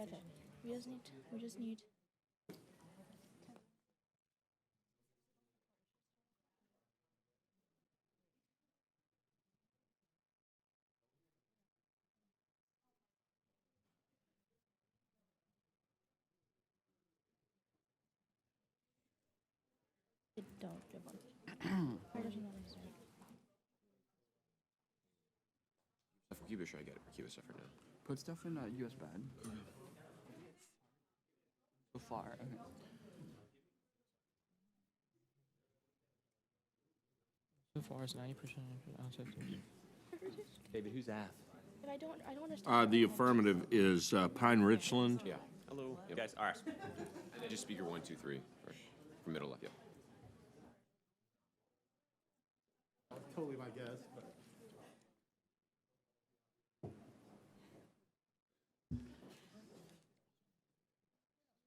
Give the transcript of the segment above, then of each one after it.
okay. We just need. Don't give one. Why doesn't that make sense? For Cuba, should I get it for Cuba stuff right now? Put stuff in a US bag. So far, okay. So far, it's 90% outside. David, who's that? But I don't understand. The affirmative is Pine Richland. Yeah. Hello. Yep. Guys, all right. And then just speaker 1, 2, 3. Or from middle left, yep. Totally my guess, but.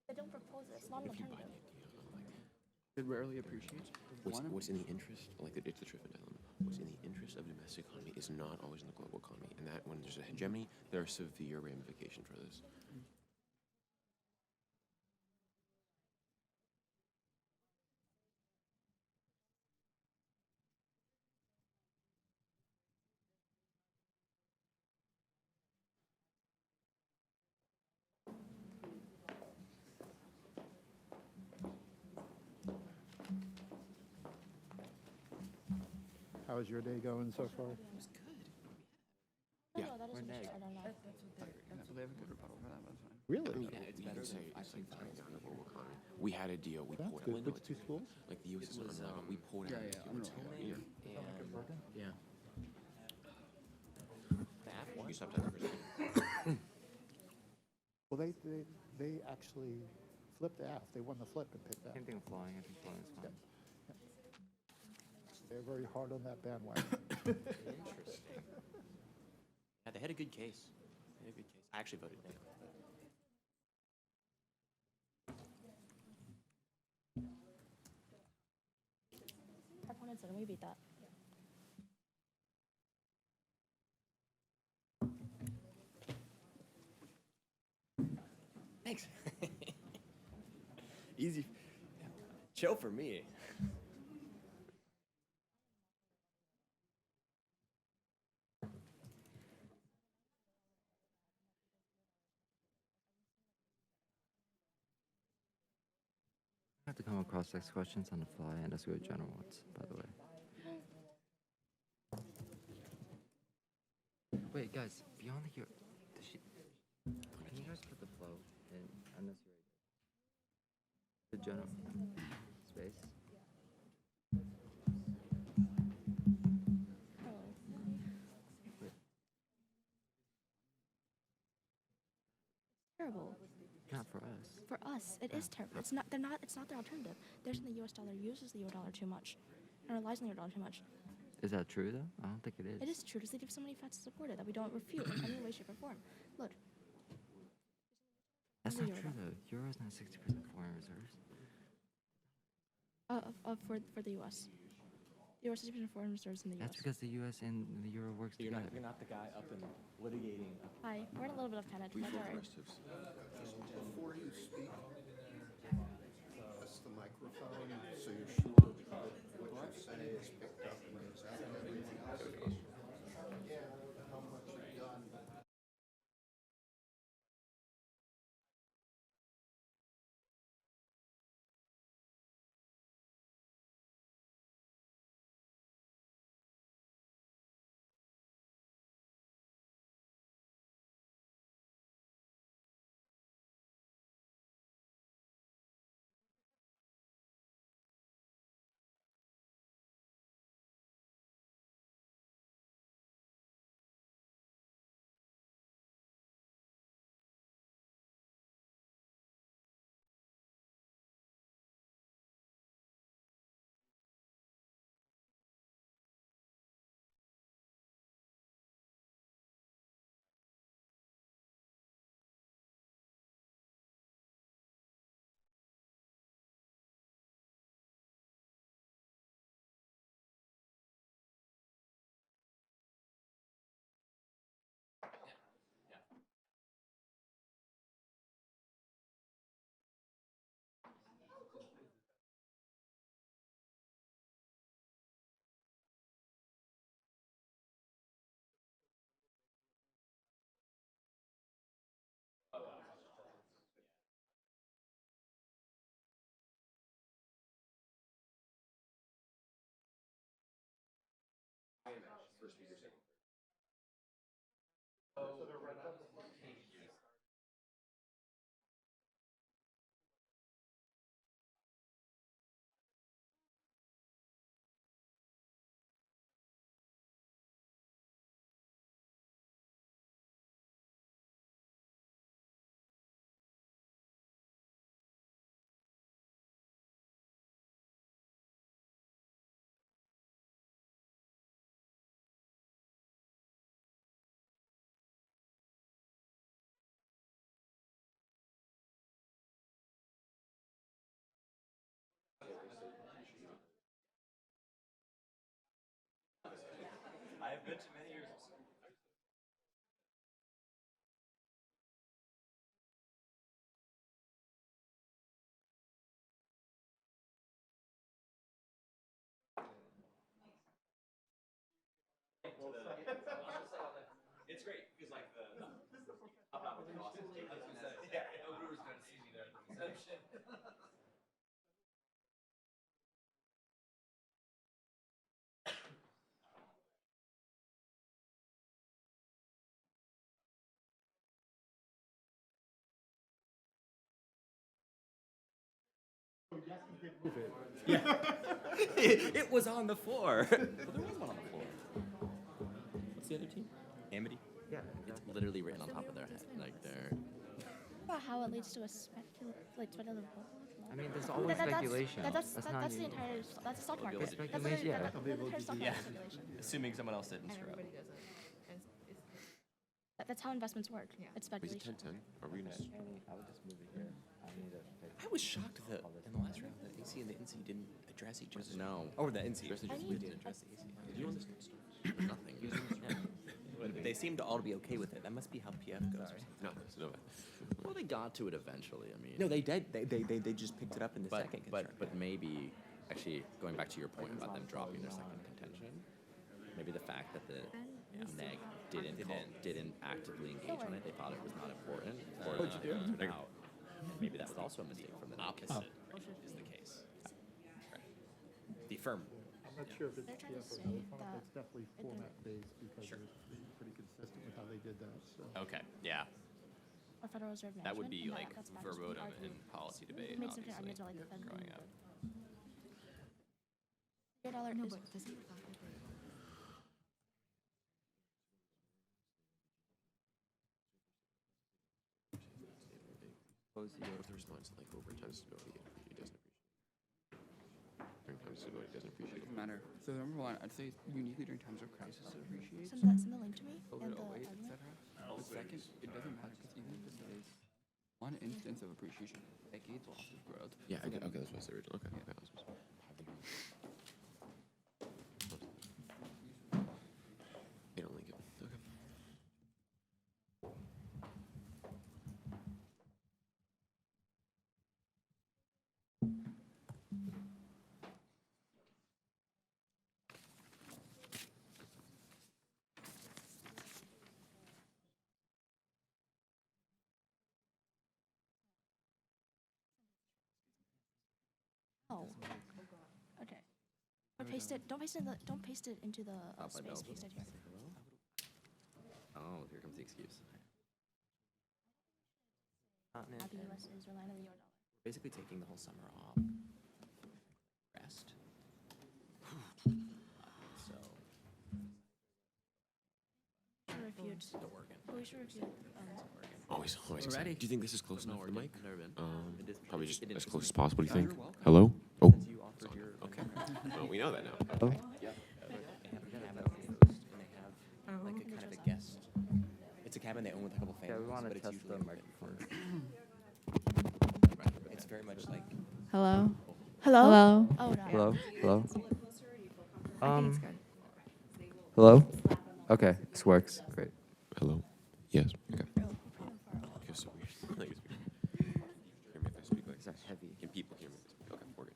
They don't propose it. It's not an alternative. It rarely appreciates. What's in the interest, like it's the Triffin dilemma, what's in the interest of the domestic economy is not always in the global economy. And that when there's a hegemony, there are severe ramifications for this. How's your day going so far? It's good. No, Yeah. no, that is We're what neg. I don't know. So they have a good rebuttal for that, but that's fine. Really? I mean, yeah, it's better say it's like tying down the global economy. We had a deal. We That's pulled good. it. Which two schools? Like the U.S. is unlike, we pulled out. Yeah, I'm here. Yeah. The app. You stopped at the Well, they actually flipped the F. They won the flip and picked that. Same thing with flying. I think flying is fine. They're very hard on that bandwagon. Interesting. Yeah, they had a good case. They had a good case. I actually voted down. Our opponent said we beat that. Thanks. Easy. Chill for me. I have to come across next questions on the fly and let's go to general ones, by the way. Wait, guys, beyond the here, can you guys put the flow in unnecessary? The general space. Terrible. Not for us. For us, it is terrible. It's not. They're not. It's not their alternative. There's the U.S. dollar uses the euro dollar too much, and relies on the euro dollar too much. Is that true though? I don't think it is. It is true because they give so many facts to support it that we don't refute in any way, shape, or form. Look. That's the not euro true dollar. though. Euro's not 60% foreign reserves. For the U.S. The U.S. is using foreign reserves in the U.S. That's because the US and the euro works together. You're not the guy up and litigating. Hi, we're in a little bit of panic. We That's fought all the right. rest of Before you speak, press the microphone so you're sure what you say is picked up and goes out and everything else. How much you've done. It's great because like the I'm not with the boss. Yeah, Ruru's gonna see me there at the reception. It was on the floor. Well, there was one on the floor. What's the other team? Amity. Yeah, It's literally written on top of their head, like they're. About how it leads to a speculative. I mean, there's always speculation. That's not the new. entire. That's the stock market. It's speculation, yeah. That's the entire stock market speculation. Assuming someone else didn't screw up. That's how investments work. It's Is it speculation. 10-10? Are we gonna? I would just move it here. I need to pick. I was shocked that in the last round the AC and the NC didn't address each other. No. Or the NC Address each other. didn't address the AC. Did you know this starts? Nothing. But they seem to all be okay with it. That must be how PF goes. Or something. No, no. Well, they got to it eventually. I mean, No, they did. They just picked it up in the but second. but maybe actually going back to your point about them dropping their second contention, maybe the fact that the neg didn't actively engage on it, they thought it was not important, or it turned out. And maybe that was also a mistake from the Opposite. is the case. The firm. I'm not sure if it's They're trying to PF or say Potomac, that it's definitely it didn't- format-based because Sure. it's pretty consistent with how they did that, so. Okay, yeah, Or Federal Reserve that would Management, be and like that's back to verbotim arguing. in policy debate, It makes different obviously, arguments about like the Fed growing being up. Your dollar is What if the response like over time stability it doesn't appreciate? During time stability it doesn't appreciate. Doesn't matter. So number one, I'd say uniquely during times of crisis it appreciates. send the link to me A and little the weight, argument. etc. But second, it doesn't matter because even if there is one instance of appreciation, decades lost of growth. Yeah, So okay, then- okay, that's what I said originally. Okay, Yeah. okay, that's what I said. They don't link it. Okay. Oh. Okay. But paste it. Don't paste it. Don't paste it into the Up, I space. know. Paste it here. Oh, here comes the excuse. Now the U.S. is relying on the euro dollar. Basically taking the whole summer off. Rest. So Should refute. the Oregon. We should refute. Always, always. We're excited. ready. Do you think this is close enough for the mic? Never been. It is Probably just it is as close as pretty- possible. Do you think? You're welcome. Hello? Oh, Since you offered your okay. Well, we know that now. They have a host and they have like a kind of a guest. It's a cabin they own with a couple families. Yeah, we want to but it's test usually the open microphone. It's very much like Hello? Hello. Hello? Oh no. Hello? Hello? I think it's good. Hello? Okay, this works. Great. Hello? Yes. Okay. Feels so weird. Like it's weird. Hear me if I speak like Is that heavy? Can people hear me? If I speak? Okay, we're good.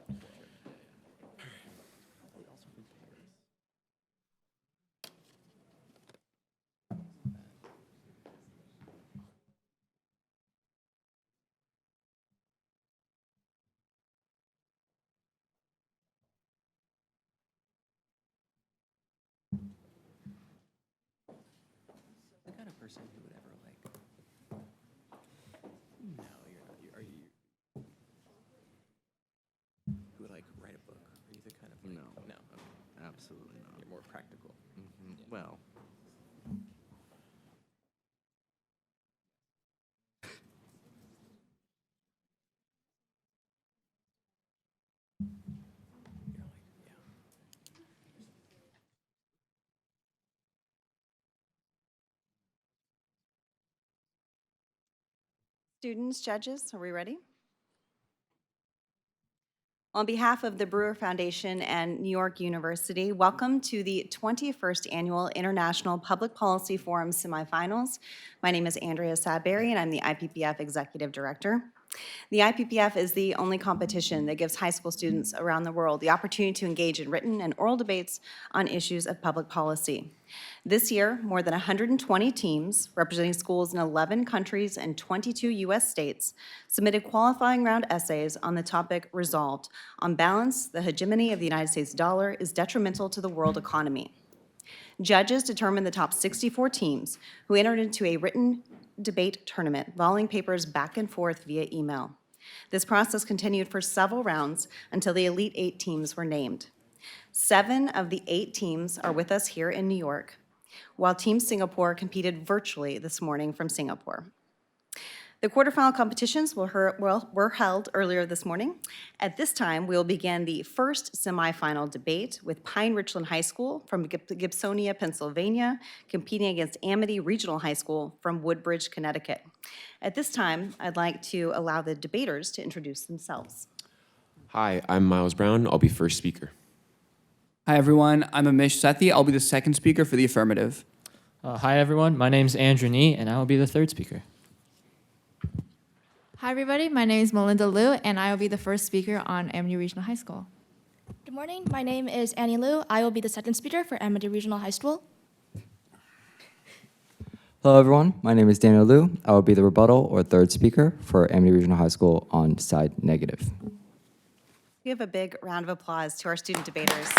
the kind of person who would ever like. No, you're not. Are you? Who would like write a book? Are you the kind of like? No. No. Okay. Absolutely not. You're more practical. Well, You're like, yeah. Students, judges, are we ready? On behalf of the Brewer Foundation and New York University, welcome to the 21st Annual International Public Policy Forum Semifinals. My name is Andrea Sadberry, and I'm the IPPF Executive Director. The IPPF is the only competition that gives high school students around the world the opportunity to engage in written and oral debates on issues of public policy. This year, more than 120 teams representing schools in 11 countries and 22 U.S. states submitted qualifying round essays on the topic Resolved: On balance, the hegemony of the United States dollar is detrimental to the world economy. Judges determined the top 64 teams who entered into a written debate tournament, volleying papers back and forth via email. This process continued for several rounds until the Elite 8 teams were named. 7 of the 8 teams are with us here in New York, while Team Singapore competed virtually this morning from Singapore. The quarterfinal competitions were held earlier this morning. At this time, we will begin the first semifinal debate with Pine Richland High School from Gibsonia, Pennsylvania, competing against Amity Regional High School from Woodbridge, Connecticut. At this time, I'd like to allow the debaters to introduce themselves. Hi, I'm Miles Brown. I'll be first speaker. Hi, everyone. I'm Amish Sethi. I'll be the second speaker for the affirmative. Hi, everyone. My name's Andrew Nee, and I will be the third speaker. Hi, everybody. My name is Melinda Liu, and I will be the first speaker on Amity Regional High School. Good morning. My name is Annie Liu. I will be the second speaker for Amity Regional High School. Hello, everyone. My name is Daniel Liu. I will be the rebuttal or third speaker for Amity Regional High School on side negative. Give a big round of applause to our student debaters.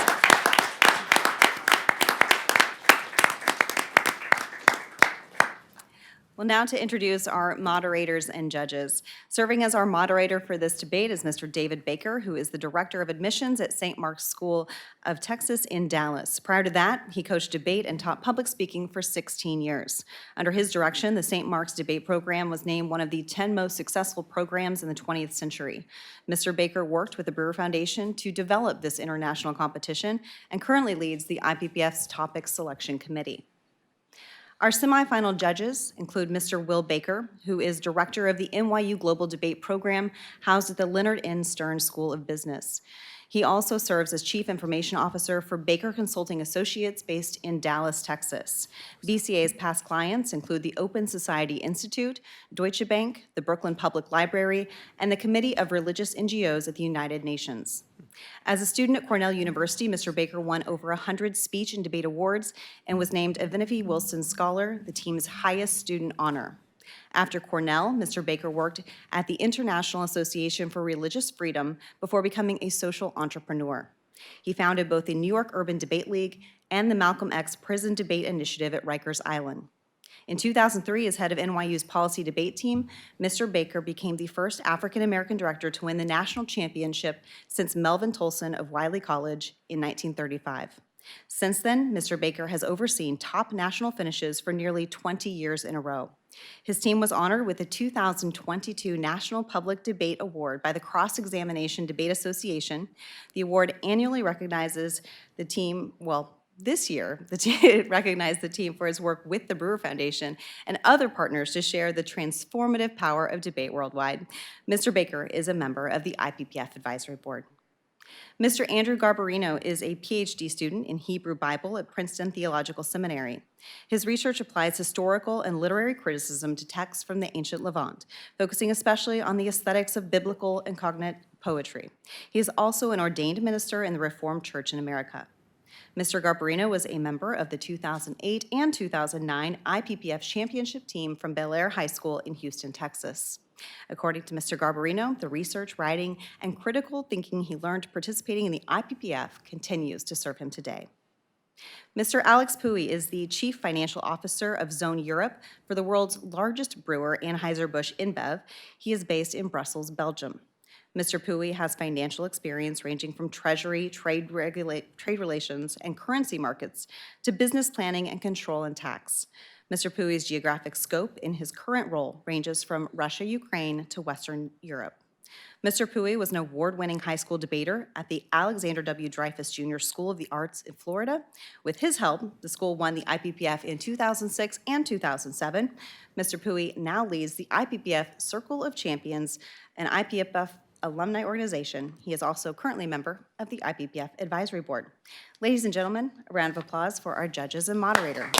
Well, now to introduce our moderators and judges. Serving as our moderator for this debate is Mr. David Baker, who is the Director of Admissions at St. Mark's School of Texas in Dallas. Prior to that, he coached debate and taught public speaking for 16 years. Under his direction, the St. Mark's debate program was named one of the 10 most successful programs in the 20th century. Mr. Baker worked with the Brewer Foundation to develop this international competition and currently leads the IPPF's Topic Selection Committee. Our semifinal judges include Mr. Will Baker, who is director of the NYU Global Debate Program housed at the Leonard N. Stern School of Business. He also serves as Chief Information Officer for Baker Consulting Associates based in Dallas, Texas. BCA's past clients include the Open Society Institute, Deutsche Bank, the Brooklyn Public Library, and the Committee of Religious NGOs at the United Nations. As a student at Cornell University, Mr. Baker won over 100 speech and debate awards and was named a Vinevi Wilson Scholar, the team's highest student honor. After Cornell, Mr. Baker worked at the International Association for Religious Freedom before becoming a social entrepreneur. He founded both the New York Urban Debate League and the Malcolm X Prison Debate Initiative at Rikers Island. In 2003, as head of NYU's policy debate team, Mr. Baker became the first African-American director to win the national championship since Melvin Tolson of Wiley College in 1935. Since then, Mr. Baker has overseen top national finishes for nearly 20 years in a row. His team was honored with the 2022 National Public Debate Award by the Cross-Examination Debate Association. The award annually recognizes the team, this year, it recognized the team for its work with the Brewer Foundation and other partners to share the transformative power of debate worldwide. Mr. Baker is a member of the IPPF Advisory Board. Mr. Andrew Garbarino is a PhD student in Hebrew Bible at Princeton Theological Seminary. His research applies historical and literary criticism to texts from the ancient Levant, focusing especially on the aesthetics of biblical and cognate poetry. He is also an ordained minister in the Reformed Church in America. Mr. Garbarino was a member of the 2008 and 2009 IPPF championship team from Bel Air High School in Houston, Texas. According to Mr. Garbarino, the research, writing, and critical thinking he learned participating in the IPPF continues to serve him today. Mr. Alex Puy is the Chief Financial Officer of Zone Europe for the world's largest brewer, Anheuser-Busch InBev. He is based in Brussels, Belgium. Mr. Puy has financial experience ranging from treasury, trade relations, and currency markets to business planning and control and tax. Mr. Puy's geographic scope in his current role ranges from Russia, Ukraine to Western Europe. Mr. Puy was an award-winning high school debater at the Alexander W. Dreyfus Jr. School of the Arts in Florida. With his help, the school won the IPPF in 2006 and 2007. Mr. Puy now leads the IPPF Circle of Champions, an IPPF Alumni Organization. He is also currently a member of the IPPF Advisory Board. Ladies and gentlemen, a round of applause for our judges and moderator.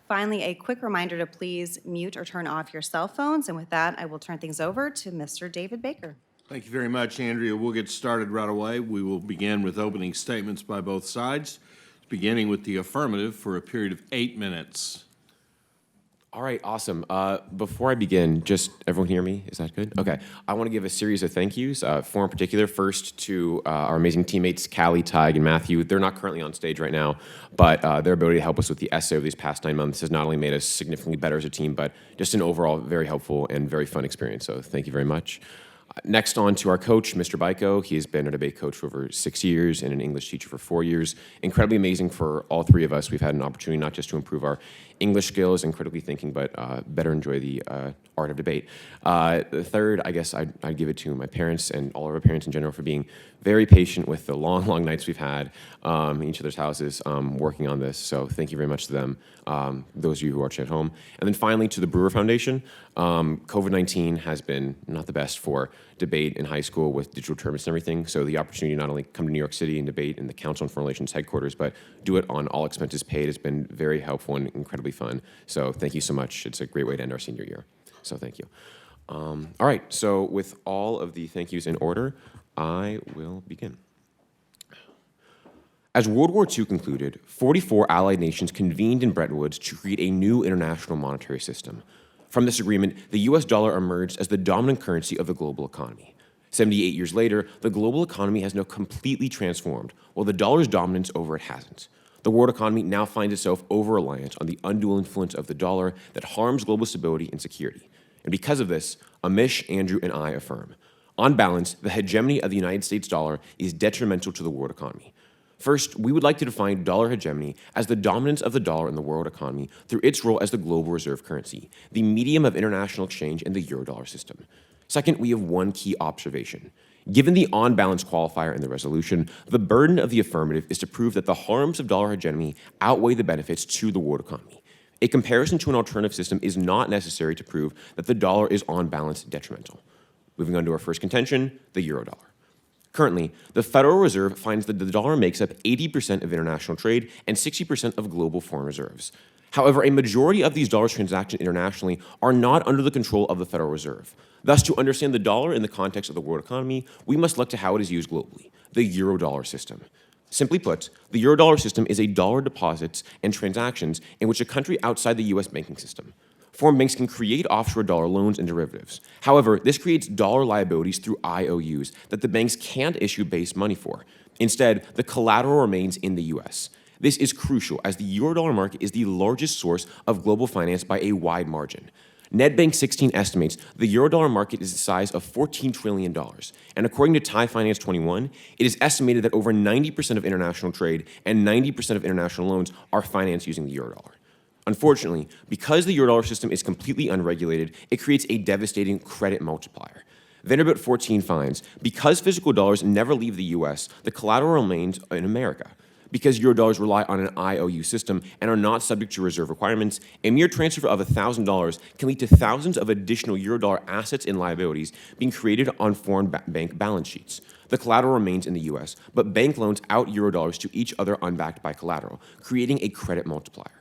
Finally, a quick reminder to please mute or turn off your cell phones. And with that, I will turn things over to Mr. David Baker. Thank you very much, Andrea. We'll get started right away. We will begin with opening statements by both sides, beginning with the affirmative for a period of 8 minutes. All right, awesome. Before I begin, just everyone hear me? Is that good? Okay. I want to give a series of thank yous. For in particular, first to our amazing teammates, Callie, Tig, and Matthew. They're not currently on stage right now, but their ability to help us with the essay over these past 9 months has not only made us significantly better as a team, but just an overall very helpful and very fun experience. So thank you very much. Next on to our coach, Mr. Byko. He has been a debate coach for over 6 years and an English teacher for 4 years. Incredibly amazing for all three of us. We've had an opportunity not just to improve our English skills and critically thinking, but better enjoy the art of debate. The third, I guess I'd give it to my parents and all of our parents in general for being very patient with the long, long nights we've had in each other's houses working on this. So thank you very much to them, those of you who are watching at home. And then finally to the Brewer Foundation. COVID-19 has been not the best for debate in high school with digital tournaments and everything. So the opportunity to not only come to New York City and debate in the Council on Foreign Relations headquarters, but do it on all expenses paid has been very helpful and incredibly fun. So thank you so much. It's a great way to end our senior year. So thank you. All right, so with all of the thank yous in order, I will begin. As World War II concluded, 44 allied nations convened in Bretton Woods to create a new international monetary system. From this agreement, the US dollar emerged as the dominant currency of the global economy. 78 years later, the global economy has now completely transformed, while the dollar's dominance over it hasn't. The world economy now finds itself over-reliant on the undual influence of the dollar that harms global stability and security. And because of this, Amish, Andrew, and I affirm, on balance, the hegemony of the United States dollar is detrimental to the world economy. First, we would like to define dollar hegemony as the dominance of the dollar in the world economy through its role as the global reserve currency, the medium of international exchange in the Eurodollar system. Second, we have one key observation. Given the on-balance qualifier in the resolution, the burden of the affirmative is to prove that the harms of dollar hegemony outweigh the benefits to the world economy. A comparison to an alternative system is not necessary to prove that the dollar is on balance detrimental. Moving on to our first contention, the Eurodollar. Currently, the Federal Reserve finds that the dollar makes up 80% of international trade and 60% of global foreign reserves. However, a majority of these dollars transacted internationally are not under the control of the Federal Reserve. Thus, to understand the dollar in the context of the world economy, we must look to how it is used globally, the Eurodollar system. Simply put, the Eurodollar system is a dollar deposits and transactions in which a country outside the U.S. banking system. Foreign banks can create offshore dollar loans and derivatives. However, this creates dollar liabilities through IOUs that the banks can't issue base money for. Instead, the collateral remains in the U.S. This is crucial as the Eurodollar market is the largest source of global finance by a wide margin. NetBank 16 estimates the Eurodollar market is the size of $14 trillion. And according to Thai Finance 21, it is estimated that over 90% of international trade and 90% of international loans are financed using the Eurodollar. Unfortunately, because the Eurodollar system is completely unregulated, it creates a devastating credit multiplier. Vanderbilt 14 finds, because physical dollars never leave the U.S., the collateral remains in America. Because Eurodollars rely on an IOU system and are not subject to reserve requirements, a mere transfer of $1,000 can lead to thousands of additional Eurodollar assets and liabilities being created on foreign bank balance sheets. The collateral remains in the U.S., but bank loans out Eurodollars to each other unbacked by collateral, creating a credit multiplier.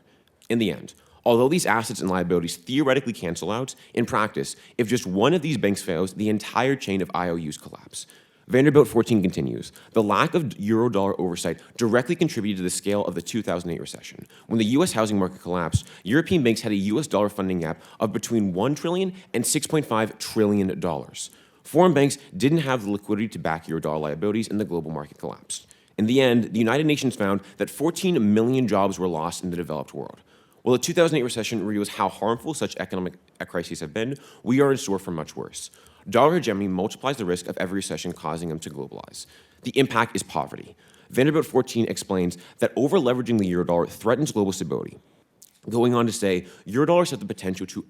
In the end, although these assets and liabilities theoretically cancel out, in practice, if just one of these banks fails, the entire chain of IOUs collapse. Vanderbilt 14 continues, the lack of Eurodollar oversight directly contributed to the scale of the 2008 recession. When the U.S. housing market collapsed, European banks had a U.S. dollar funding gap of between $1 trillion and $6.5 trillion. Foreign banks didn't have the liquidity to back Eurodollar liabilities, and the global market collapsed. In the end, the United Nations found that 14 million jobs were lost in the developed world. While the 2008 recession reveals how harmful such economic crises have been, we are in store for much worse. Dollar hegemony multiplies the risk of every recession, causing them to globalize. The impact is poverty. Vanderbilt 14 explains that over-leveraging the Eurodollar threatens global stability. Going on to say, Eurodollars have the potential to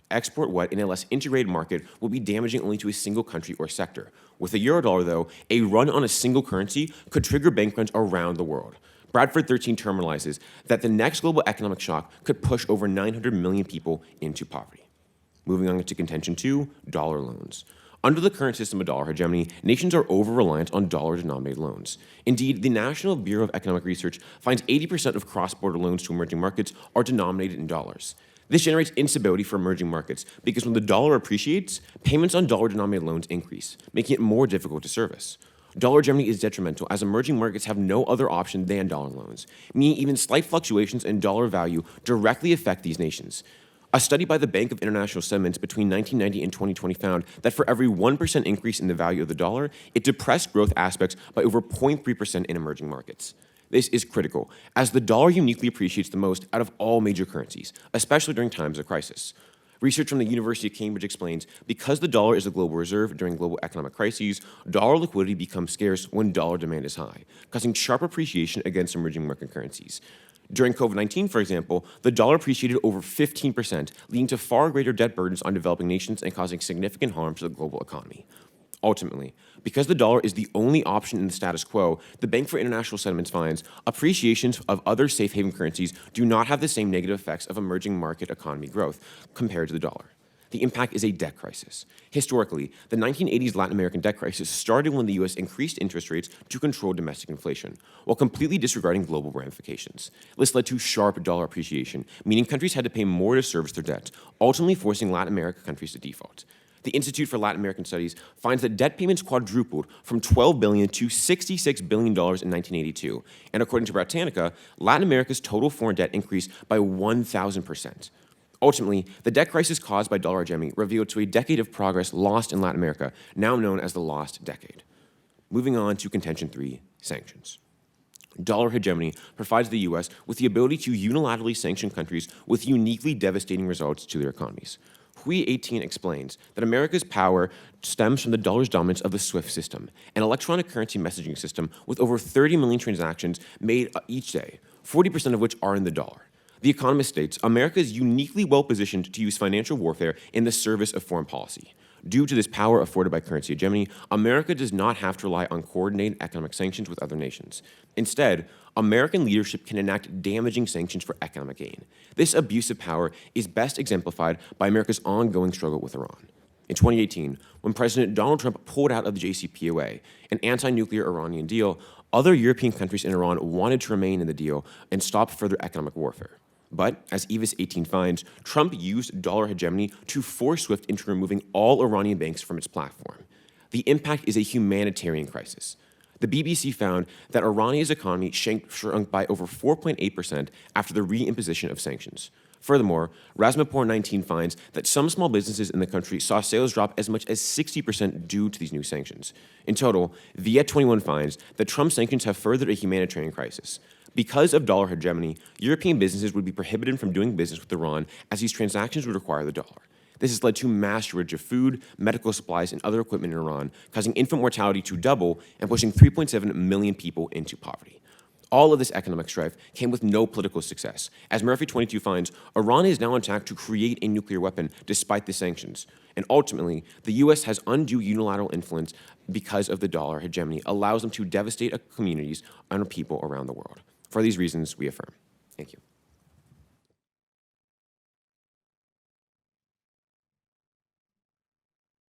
export what, in a less integrated market, will be damaging only to a single country or sector. With the Eurodollar, though, a run on a single currency could trigger bank runs around the world. Bradford 13 terminalizes that the next global economic shock could push over 900 million people into poverty. Moving on to contention 2, dollar loans. Under the current system of dollar hegemony, nations are over-reliant on dollar-denominated loans. Indeed, the National Bureau of Economic Research finds 80% of cross-border loans to emerging markets are denominated in dollars. This generates instability for emerging markets because when the dollar appreciates, payments on dollar-denominated loans increase, making it more difficult to service. Dollar hegemony is detrimental as emerging markets have no other option than dollar loans, meaning even slight fluctuations in dollar value directly affect these nations. A study by the Bank of International Settlements between 1990 and 2020 found that for every 1% increase in the value of the dollar, it depressed growth aspects by over 0.3% in emerging markets. This is critical, as the dollar uniquely appreciates the most out of all major currencies, especially during times of crisis. Research from the University of Cambridge explains because the dollar is a global reserve during global economic crises, dollar liquidity becomes scarce when dollar demand is high, causing sharp appreciation against emerging market currencies. During COVID-19, for example, the dollar appreciated over 15%, leading to far greater debt burdens on developing nations and causing significant harm to the global economy. Ultimately, because the dollar is the only option in the status quo, the Bank for International Settlements finds appreciations of other safe haven currencies do not have the same negative effects of emerging market economy growth compared to the dollar. The impact is a debt crisis. Historically, the 1980s Latin American debt crisis started when the U.S. increased interest rates to control domestic inflation, while completely disregarding global ramifications. This led to sharp dollar appreciation, meaning countries had to pay more to service their debt, ultimately forcing Latin American countries to default. The Institute for Latin American Studies finds that debt payments quadrupled from $12 billion to $66 billion in 1982, and according to Britannica, Latin America's total foreign debt increased by 1,000%. Ultimately, the debt crisis caused by dollar hegemony revealed to a decade of progress lost in Latin America, now known as the lost decade. Moving on to contention 3, sanctions. Dollar hegemony provides the U.S. with the ability to unilaterally sanction countries with uniquely devastating results to their economies. Hui 18 explains that America's power stems from the dollar's dominance of the SWIFT system, an electronic currency messaging system with over 30 million transactions made each day, 40% of which are in the dollar. The Economist states, America is uniquely well-positioned to use financial warfare in the service of foreign policy. Due to this power afforded by currency hegemony, America does not have to rely on coordinated economic sanctions with other nations. Instead, American leadership can enact damaging sanctions for economic gain. This abuse of power is best exemplified by America's ongoing struggle with Iran. In 2018, when President Donald Trump pulled out of the JCPOA, an anti-nuclear Iranian deal, other European countries and Iran wanted to remain in the deal and stop further economic warfare. But, as Evis 18 finds, Trump used dollar hegemony to force SWIFT into removing all Iranian banks from its platform. The impact is a humanitarian crisis. The BBC found that Iranian's economy shrunk by over 4.8% after the reimposition of sanctions. Furthermore, Rasmapur 19 finds that some small businesses in the country saw sales drop as much as 60% due to these new sanctions. In total, Viet 21 finds that Trump's sanctions have furthered a humanitarian crisis. Because of dollar hegemony, European businesses would be prohibited from doing business with Iran as these transactions would require the dollar. This has led to mass shortage of food, medical supplies, and other equipment in Iran, causing infant mortality to double and pushing 3.7 million people into poverty. All of this economic strife came with no political success. As Murphy 22 finds, Iran is now on track to create a nuclear weapon despite the sanctions. And ultimately, the U.S. has undue unilateral influence because of the dollar hegemony, allows them to devastate communities and people around the world. For these reasons, we affirm. Thank you.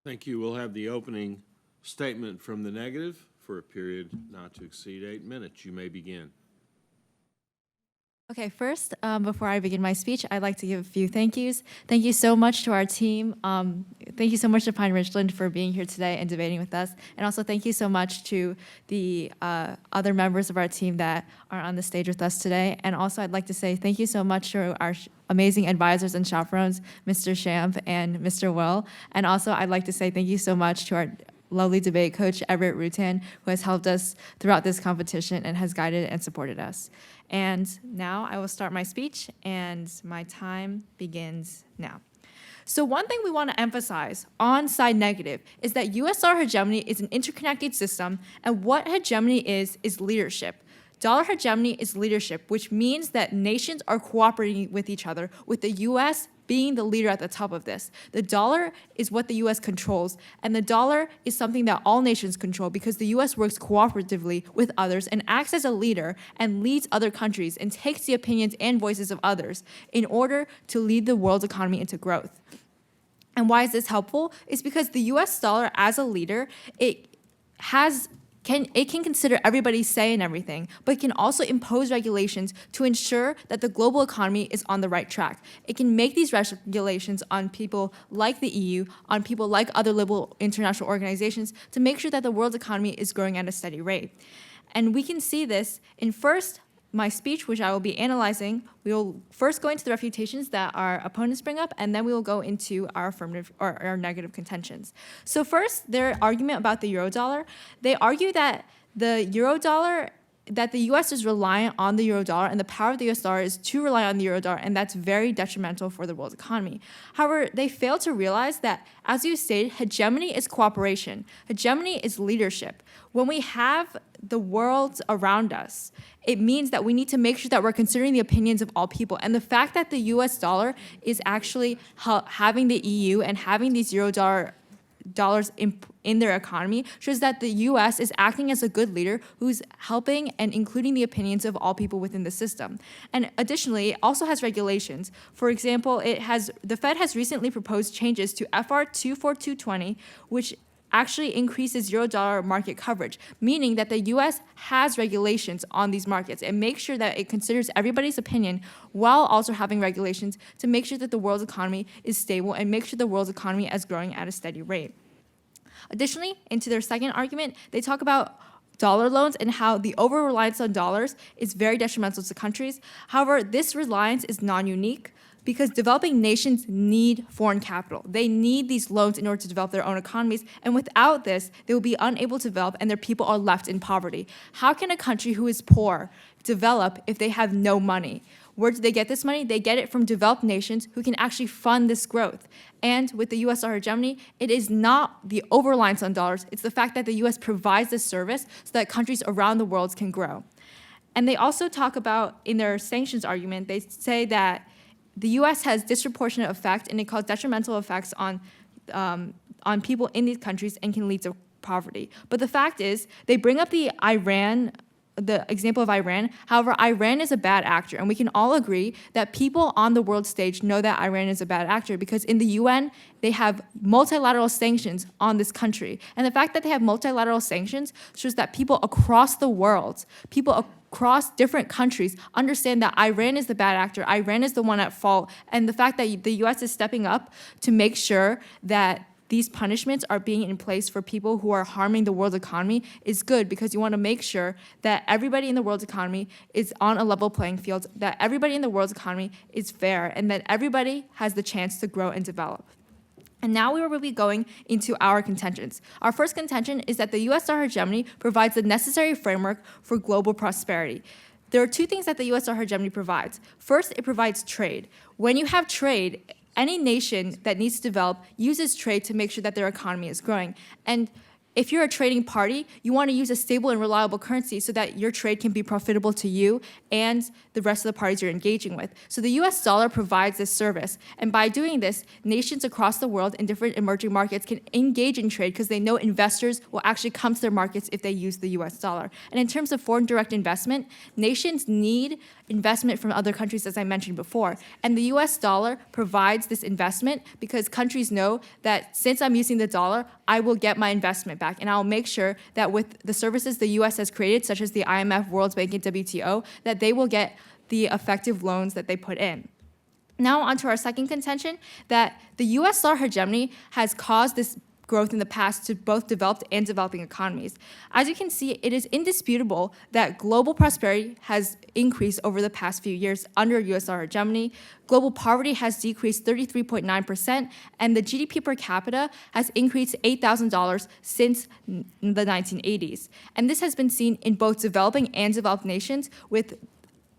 Thank you. We'll have the opening statement from the negative for a period not to exceed 8 minutes. You may begin. Okay, first, before I begin my speech, I'd like to give a few thank yous. Thank you so much to our team. Thank you so much to Pine Ridgeland for being here today and debating with us. And also thank you so much to the other members of our team that are on the stage with us today. And also I'd like to say thank you so much to our amazing advisors and chaperones, Mr. Shamp and Mr. Will. And also I'd like to say thank you so much to our lovely debate coach, Everett Rutan, who has helped us throughout this competition and has guided and supported us. And now I will start my speech, and my time begins now. So one thing we want to emphasize on side negative is that USR hegemony is an interconnected system, and what hegemony is leadership. Dollar hegemony is leadership, which means that nations are cooperating with each other, with the U.S. being the leader at the top of this. The dollar is what the U.S. controls, and the dollar is something that all nations control because the U.S. works cooperatively with others and acts as a leader and leads other countries and takes the opinions and voices of others in order to lead the world's economy into growth. And why is this helpful? It's because the US dollar as a leader, it can consider everybody's say in everything, but it can also impose regulations to ensure that the global economy is on the right track. It can make these regulations on people like the EU, on people like other liberal international organizations, to make sure that the world's economy is growing at a steady rate. And we can see this in first, my speech, which I will be analyzing. We will first go into the refutations that our opponents bring up, and then we will go into our affirmative or our negative contentions. So first, their argument about the eurodollar. They argue that the eurodollar, that the U.S. is reliant on the eurodollar, and the power of the U.S. dollar is to rely on the eurodollar, and that's very detrimental for the world's economy. However, they fail to realize that, as you stated, hegemony is cooperation. Hegemony is leadership. When we have the world around us, it means that we need to make sure that we're considering the opinions of all people. And the fact that the US dollar is actually having the EU and having these dollars in their economy shows that the US is acting as a good leader who's helping and including the opinions of all people within the system. And additionally, it also has regulations. For example, the Fed has recently proposed changes to FR 24220, which actually increases eurodollar market coverage, meaning that the US has regulations on these markets and makes sure that it considers everybody's opinion while also having regulations to make sure that the world's economy is stable and make sure the world's economy is growing at a steady rate. Additionally, into their second argument, they talk about dollar loans and how the over-reliance on dollars is very detrimental to countries. However, this reliance is non-unique, because developing nations need foreign capital. They need these loans in order to develop their own economies, and without this, they will be unable to develop and their people are left in poverty. How can a country who is poor develop if they have no money? Where do they get this money? They get it from developed nations who can actually fund this growth. And with the US dollar hegemony, it is not the over-reliance on dollars, it's the fact that the US provides this service so that countries around the world can grow. And they also talk about, in their sanctions argument, they say that the U.S. has disproportionate effect, and it causes detrimental effects on people in these countries and can lead to poverty. But the fact is, they bring up the example of Iran. However, Iran is a bad actor, and we can all agree that people on the world stage know that Iran is a bad actor because in the UN, they have multilateral sanctions on this country. And the fact that they have multilateral sanctions shows that people across the world, people across different countries understand that Iran is the bad actor, Iran is the one at fault, and the fact that the US is stepping up to make sure that these punishments are being in place for people who are harming the world's economy is good, because you want to make sure that everybody in the world's economy is on a level playing field, that everybody in the world's economy is fair, and that everybody has the chance to grow and develop. And now we will be going into our contentions. Our first contention is that the US dollar hegemony provides the necessary framework for global prosperity. There are two things that the US dollar hegemony provides. First, it provides trade. When you have trade, any nation that needs to develop uses trade to make sure that their economy is growing. And if you're a trading party, you want to use a stable and reliable currency so that your trade can be profitable to you and the rest of the parties you're engaging with. So the US dollar provides this service. And by doing this, nations across the world in different emerging markets can engage in trade because they know investors will actually come to their markets if they use the US dollar. And in terms of foreign direct investment, nations need investment from other countries, as I mentioned before. And the US dollar provides this investment because countries know that since I'm using the dollar, I will get my investment back. And I'll make sure that with the services the US has created, such as the IMF, World Bank, and WTO, that they will get the effective loans that they put in. Now on to our second contention, that the US dollar hegemony has caused this growth in the past to both developed and developing economies. As you can see, it is indisputable that global prosperity has increased over the past few years under US dollar hegemony. Global poverty has decreased 33.9%, and the GDP per capita has increased $8,000 since the 1980s. And this has been seen in both developing and developed nations,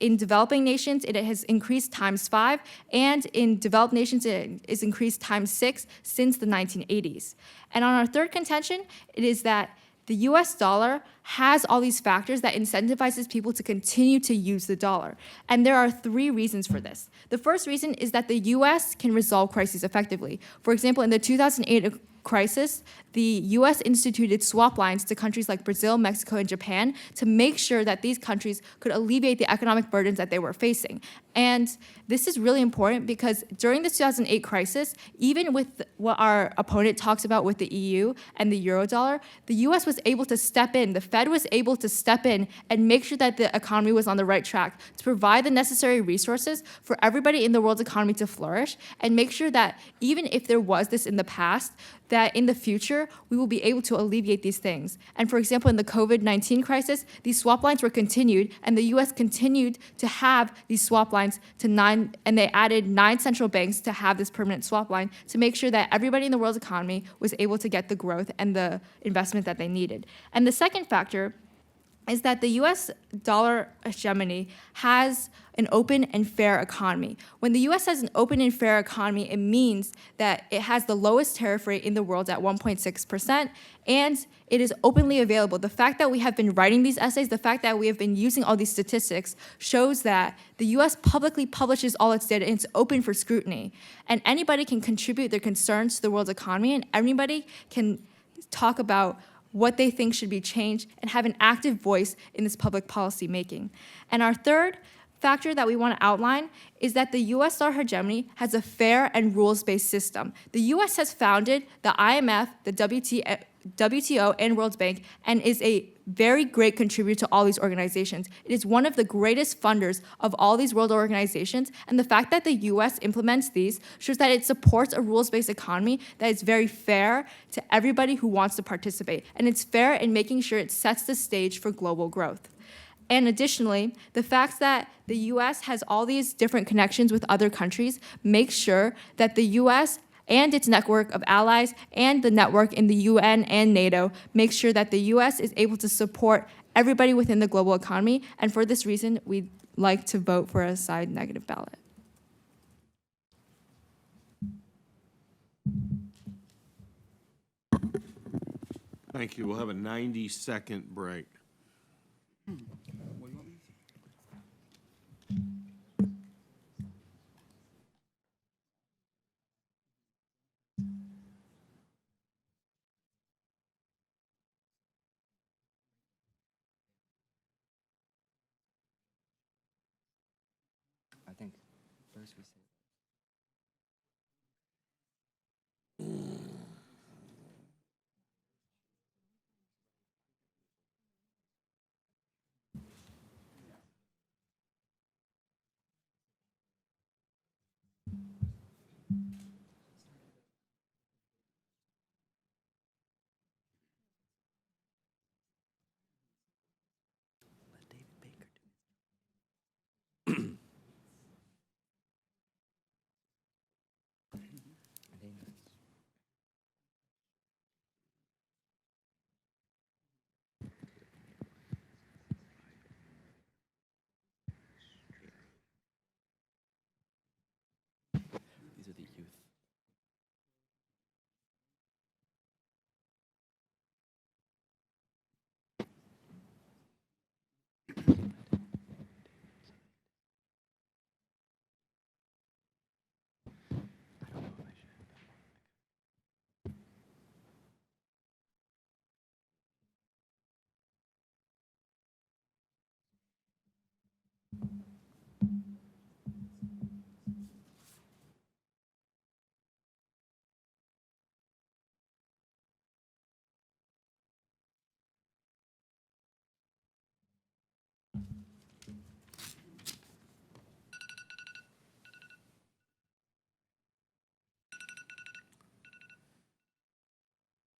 in developing nations, it has increased ×5, and in developed nations, it is increased ×6 since the 1980s. And on our third contention, it is that the US dollar has all these factors that incentivizes people to continue to use the dollar. And there are 3 reasons for this. The first reason is that the US can resolve crises effectively. For example, in the 2008 crisis, the US instituted swap lines to countries like Brazil, Mexico, and Japan to make sure that these countries could alleviate the economic burdens that they were facing. And this is really important because during the 2008 crisis, even with what our opponent talks about with the EU and the Eurodollar, the US was able to step in, the Fed was able to step in and make sure that the economy was on the right track to provide the necessary resources for everybody in the world's economy to flourish and make sure that even if there was this in the past, that in the future, we will be able to alleviate these things. And for example, in the COVID-19 crisis, these swap lines were continued, and the US continued to have these swap lines to 9, and they added 9 central banks to have this permanent swap line to make sure that everybody in the world's economy was able to get the growth and the investment that they needed. And the second factor is that the US dollar hegemony has an open and fair economy. When the US has an open and fair economy, it means that it has the lowest tariff rate in the world at 1.6%, and it is openly available. The fact that we have been writing these essays, the fact that we have been using all these statistics shows that the US publicly publishes all its data and it's open for scrutiny. And anybody can contribute their concerns to the world's economy, and anybody can talk about what they think should be changed, and have an active voice in this public policy making. And our third factor that we want to outline is that the US dollar hegemony has a fair and rules-based system. The US has founded the IMF, the WTO, and World Bank, and is a very great contributor to all these organizations. It is one of the greatest funders of all these world organizations, and the fact that the US implements these shows that it supports a rules-based economy that is very fair to everybody who wants to participate, and it's fair in making sure it sets the stage for global growth. And additionally, the fact that the US has all these different connections with other countries makes sure that the US and its network of allies and the network in the UN and NATO makes sure that the US is able to support everybody within the global economy. And for this reason, we'd like to vote for a side negative ballot. Thank you. We'll have a 90-second break. What do you want me I think first we say. These are the youth.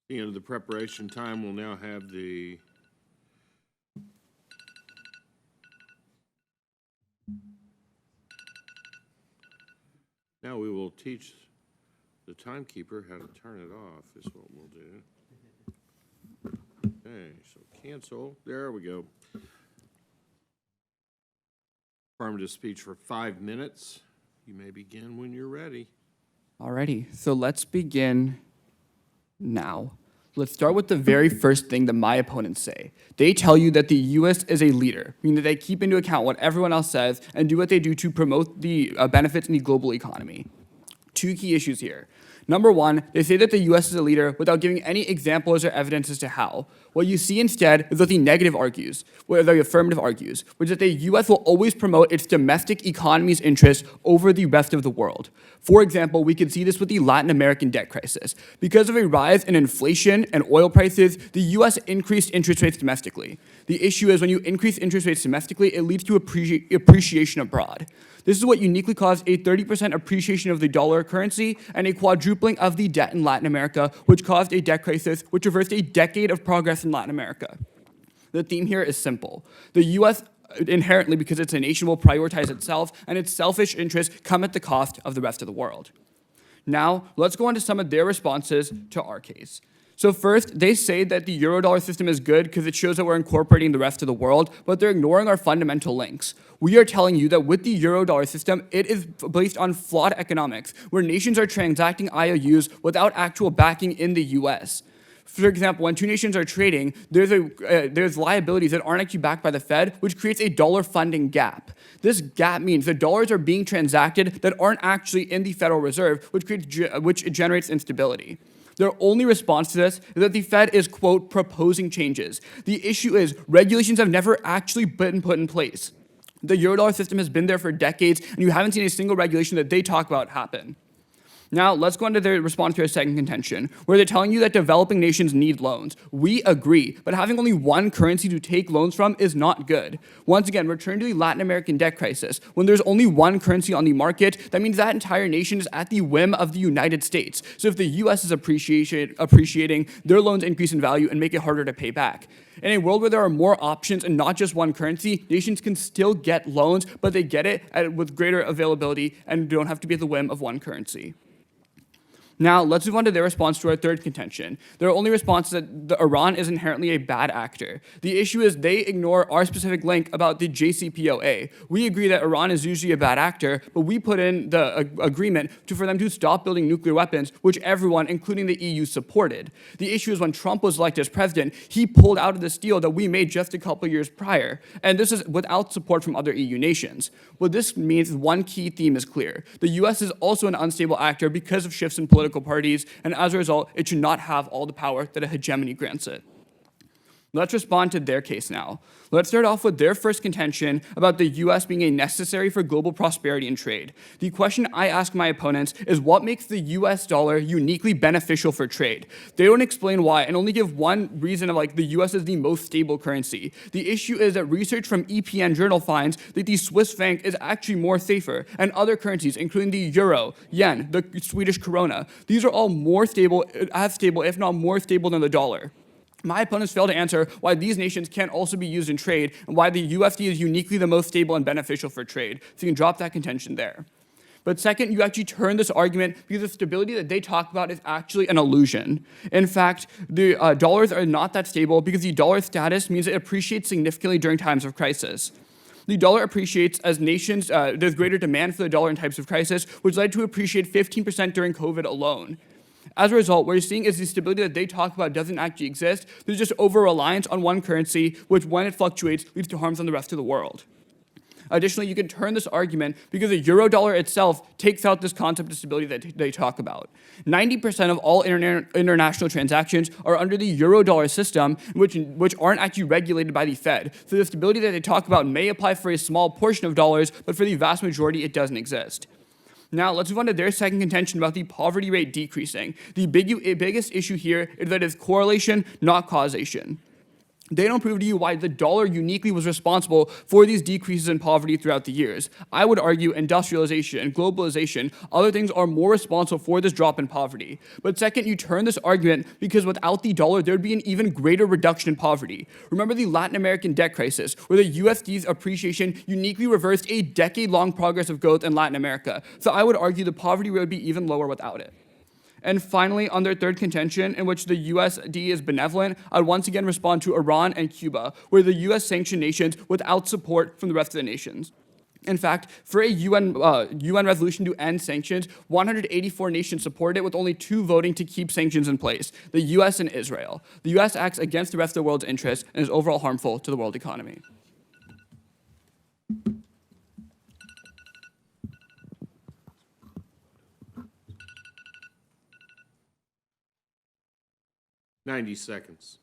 The end of the preparation time, we'll now have the now we will teach the timekeeper how to turn it off is what we'll do. Okay, so cancel. There we go. Affirmative speech for 5 minutes. You may begin when you're ready. Alrighty, so let's begin now. Let's start with the very first thing that my opponents say. They tell you that the U.S. is a leader, meaning that they keep into account what everyone else says and do what they do to promote the benefits in the global economy. Two key issues here. Number one, they say that the U.S. is a leader without giving any examples or evidence as to how. What you see instead is what the negative argues, what the affirmative argues, which is that the U.S. will always promote its domestic economy's interests over the rest of the world. For example, we could see this with the Latin American debt crisis. Because of a rise in inflation and oil prices, the U.S. increased interest rates domestically. The issue is when you increase interest rates domestically, it leads to appreciation abroad. This is what uniquely caused a 30% appreciation of the dollar currency and a quadrupling of the debt in Latin America, which caused a debt crisis which reversed a decade of progress in Latin America. The theme here is simple. The U.S. inherently, because it's a nation, will prioritize itself, and its selfish interests come at the cost of the rest of the world. Now, let's go on to some of their responses to our case. So first, they say that the Eurodollar system is good because it shows that we're incorporating the rest of the world, but they're ignoring our fundamental links. We are telling you that with the Eurodollar system, it is based on flawed economics, where nations are transacting IOUs without actual backing in the US. For example, when two nations are trading, there's liabilities that aren't actually backed by the Fed, which creates a dollar funding gap. This gap means that dollars are being transacted that aren't actually in the Federal Reserve, which generates instability. Their only response to this is that the Fed is, quote, proposing changes. The issue is regulations have never actually been put in place. The Eurodollar system has been there for decades, and you haven't seen a single regulation that they talk about happen. Now, let's go on to their response to our second contention, where they're telling you that developing nations need loans. We agree, but having only one currency to take loans from is not good. Once again, return to the Latin American debt crisis. When there's only one currency on the market, that means that entire nation is at the whim of the United States. So if the US is appreciating, their loans increase in value and make it harder to pay back. In a world where there are more options and not just one currency, nations can still get loans, but they get it with greater availability and don't have to be at the whim of one currency. Now, let's move on to their response to our third contention. Their only response is that Iran is inherently a bad actor. The issue is they ignore our specific link about the JCPOA. We agree that Iran is usually a bad actor, but we put in the agreement for them to stop building nuclear weapons, which everyone, including the EU, supported. The issue is when Trump was elected as president, he pulled out of this deal that we made just a couple years prior, and this is without support from other EU nations. What this means is one key theme is clear. The US is also an unstable actor because of shifts in political parties, and as a result, it should not have all the power that a hegemony grants it. Let's respond to their case now. Let's start off with their first contention about the US being a necessary for global prosperity and trade. The question I ask my opponents is what makes the US dollar uniquely beneficial for trade? They don't explain why and only give one reason of the US is the most stable currency. The issue is that research from EPN Journal finds that the Swiss franc is actually more safer, and other currencies, including the euro, yen, the Swedish krona, these are all more stable, as stable, if not more stable than the dollar. My opponents fail to answer why these nations can't also be used in trade and why the USD is uniquely the most stable and beneficial for trade. So you can drop that contention there. But second, you actually turn this argument because the stability that they talk about is actually an illusion. In fact, the dollars are not that stable because the dollar status means it appreciates significantly during times of crisis. The dollar appreciates as nations, there's greater demand for the dollar in types of crisis, which led to appreciate 15% during COVID alone. As a result, what you're seeing is the stability that they talk about doesn't actually exist. There's just over-reliance on one currency, which when it fluctuates, leads to harms on the rest of the world. Additionally, you can turn this argument because the Eurodollar itself takes out this concept of stability that they talk about. 90% of all international transactions are under the Eurodollar system, which aren't actually regulated by the Fed. So the stability that they talk about may apply for a small portion of dollars, but for the vast majority, it doesn't exist. Now, let's move on to their second contention about the poverty rate decreasing. The biggest issue here is that it's correlation, not causation. They don't prove to you why the dollar uniquely was responsible for these decreases in poverty throughout the years. I would argue industrialization and globalization, other things are more responsible for this drop in poverty. But second, you turn this argument because without the dollar, there'd be an even greater reduction in poverty. Remember the Latin American debt crisis, where the USD's appreciation uniquely reversed a decade-long progress of growth in Latin America. So I would argue the poverty rate would be even lower without it. And finally, on their third contention, in which the USD is benevolent, I'd once again respond to Iran and Cuba, where the US sanctioned nations without support from the rest of the nations. In fact, for a UN resolution to end sanctions, 184 nations supported it, with only 2 voting to keep sanctions in place, the US and Israel. The US acts against the rest of the world's interests and is overall harmful to the world economy. Ninety seconds.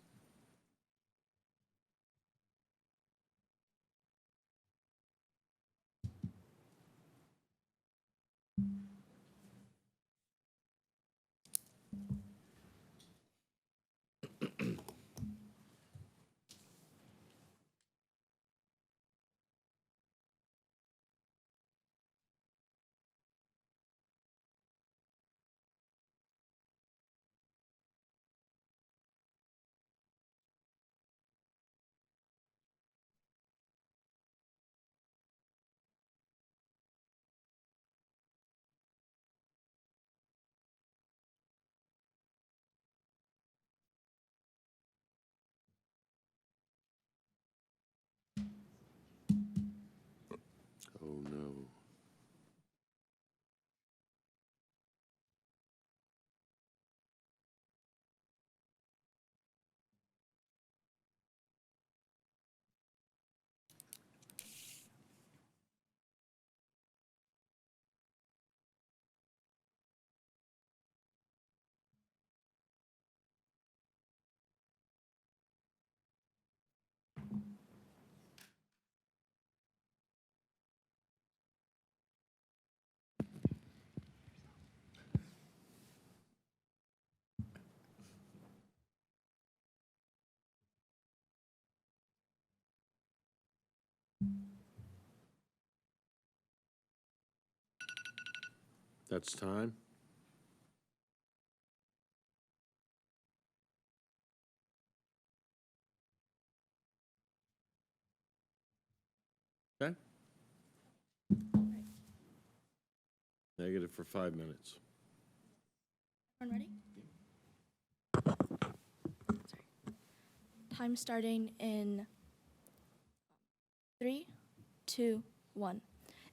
Oh, no. That's time. Okay. Negative for 5 minutes. Everyone ready? Sorry. Time starting in 3, 2, 1.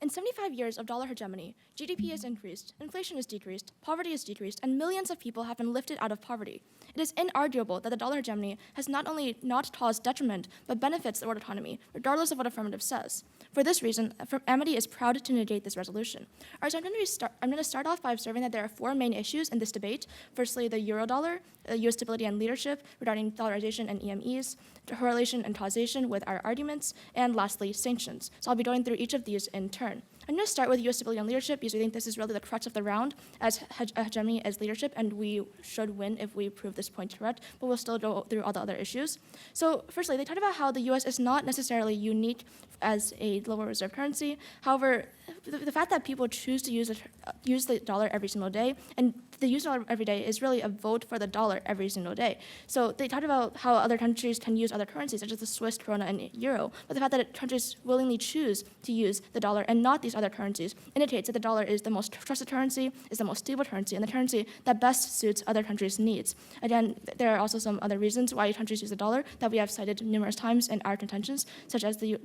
In 75 years of dollar hegemony, GDP has increased, inflation has decreased, poverty has decreased, and millions of people have been lifted out of poverty. It is inarguable that the dollar hegemony has not only not caused detriment, but benefits the world economy, regardless of what affirmative says. For this reason, Amity is proud to negate this resolution. I'm going to start off by observing that there are 4 main issues in this debate. Firstly, the eurodollar, US stability and leadership regarding dollarization and EMEs, correlation and causation with our arguments, and lastly, sanctions. So I'll be going through each of these in turn. I'm going to start with US stability and leadership because we think this is really the crux of the round, as hegemony as leadership, and we should win if we prove this point correct, but we'll still go through all the other issues. So firstly, they talked about how the US is not necessarily unique as a global reserve currency. However, the fact that people choose to use the dollar every single day, and they use the dollar every day, is really a vote for the dollar every single day. So they talked about how other countries can use other currencies, such as the Swiss krona and euro, but the fact that countries willingly choose to use the dollar and not these other currencies indicates that the dollar is the most trusted currency, is the most stable currency, and the currency that best suits other countries' needs. Again, there are also some other reasons why countries use the dollar that we have cited numerous times in our contentions, such as the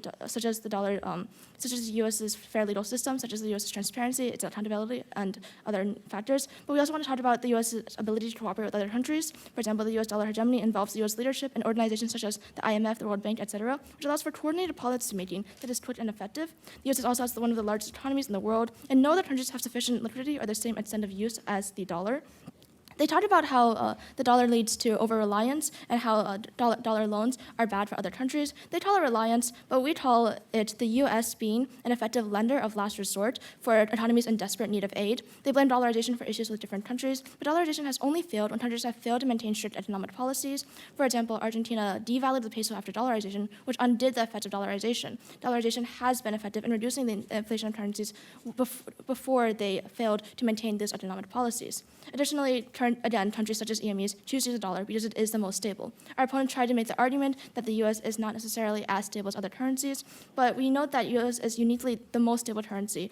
U.S.'s fair legal system, such as the U.S.'s transparency, its accountability, and other factors. But we also want to talk about the U.S.'s ability to cooperate with other countries. For example, the U.S. dollar hegemony involves the U.S. leadership and organizations such as the IMF, the World Bank, etc., which allows for coordinated policy making that is quick and effective. The U.S. also has one of the largest economies in the world, and no other countries have sufficient liquidity or the same extent of use as the dollar. They talked about how the dollar leads to over-reliance and how dollar loans are bad for other countries. They call it reliance, but we call it the U.S. being an effective lender of last resort for economies in desperate need of aid. They blame dollarization for issues with different countries, but dollarization has only failed when countries have failed to maintain strict economic policies. For example, Argentina devalued the peso after dollarization, which undid the effects of dollarization. Dollarization has been effective in reducing the inflation of currencies before they failed to maintain these economic policies. Additionally, again, countries such as EMEs choose to use the dollar because it is the most stable. Our opponent tried to make the argument that the U.S. is not necessarily as stable as other currencies, but we note that U.S. is uniquely the most stable currency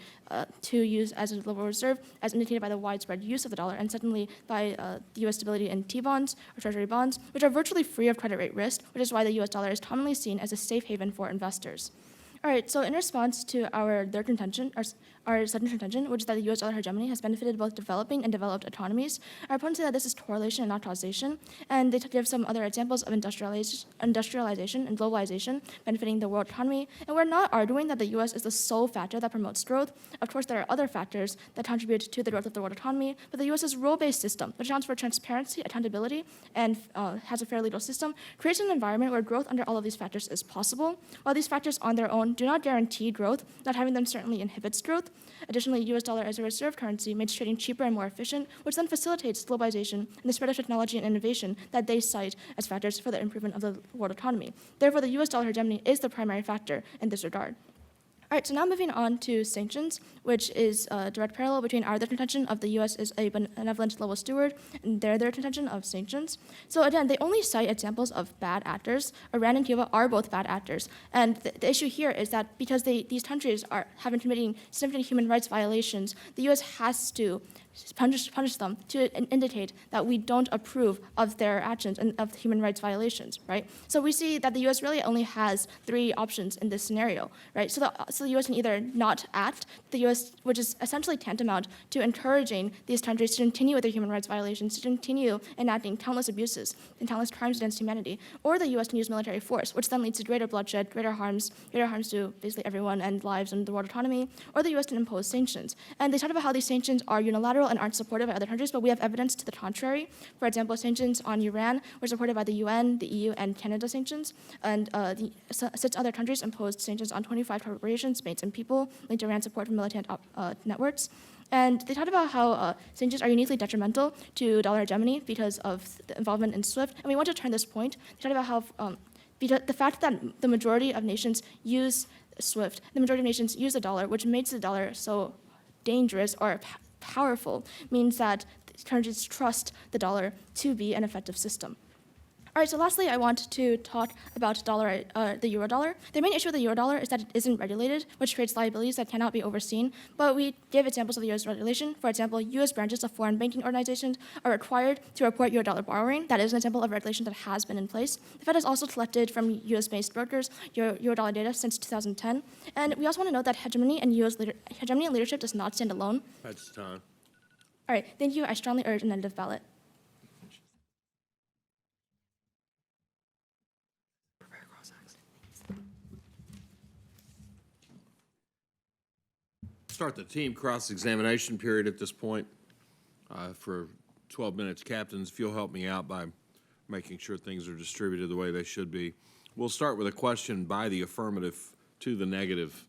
to use as a global reserve, as indicated by the widespread use of the dollar, and secondly, by the U.S. stability in T-bonds or treasury bonds, which are virtually free of credit rate risk, which is why the U.S. dollar is commonly seen as a safe haven for investors. All right, so in response to our third contention, our second contention, which is that the US dollar hegemony has benefited both developing and developed economies, our opponents say that this is correlation and not causation, and they give some other examples of industrialization and globalization benefiting the world economy, and we're not arguing that the US is the sole factor that promotes growth. Of course, there are other factors that contribute to the growth of the world economy, but the US's rule-based system, which accounts for transparency, accountability, and has a fair legal system, creates an environment where growth under all of these factors is possible. While these factors on their own do not guarantee growth, not having them certainly inhibits growth. Additionally, US dollar as a reserve currency makes trading cheaper and more efficient, which then facilitates globalization and the spread of technology and innovation that they cite as factors for the improvement of the world economy. Therefore, the US dollar hegemony is the primary factor in this regard. All right, so now moving on to sanctions, which is a direct parallel between our other contention of the U.S. is a benevolent global steward and their contention of sanctions. So again, they only cite examples of bad actors. Iran and Cuba are both bad actors. And the issue here is that because these countries have been committing significant human rights violations, the U.S. has to punish them to indicate that we don't approve of their actions and of human rights violations, right? So we see that the U.S. really only has three options in this scenario, right? So the U.S. can either not act, the U.S., which is essentially tantamount to encouraging these countries to continue with their human rights violations, to continue enacting countless abuses and countless crimes against humanity, or the U.S. can use military force, which then leads to greater bloodshed, greater harms to basically everyone and lives and the world economy, or the U.S. can impose sanctions. And they talk about how these sanctions are unilateral and aren't supported by other countries, but we have evidence to the contrary. For example, sanctions on Iran were supported by the UN, the EU, and Canada sanctions, and 6 other countries imposed sanctions on 25 corporations, banks, and people linked to Iran's support for militant networks. And they talked about how sanctions are uniquely detrimental to dollar hegemony because of the involvement in SWIFT, and we want to turn this point. They talked about how because the fact that the majority of nations use SWIFT, the majority of nations use the dollar, which makes the dollar so dangerous or powerful, means that countries trust the dollar to be an effective system. All right, so lastly, I want to talk about the euro dollar. The main issue with the euro dollar is that it isn't regulated, which creates liabilities that cannot be overseen. But we give examples of the U.S. regulation. For example, U.S. branches of foreign banking organizations are required to report euro dollar borrowing. That is an example of regulation that has been in place. The Fed has also collected from U.S.-based brokers euro dollar data since 2010. And we also want to note that hegemony and leadership does not stand alone. That's time. All right, thank you. I strongly urge a negative ballot. Start the team cross-examination period at this point for 12 minutes. Captains, if you'll help me out by making sure things are distributed the way they should be. We'll start with a question by the affirmative to the negative.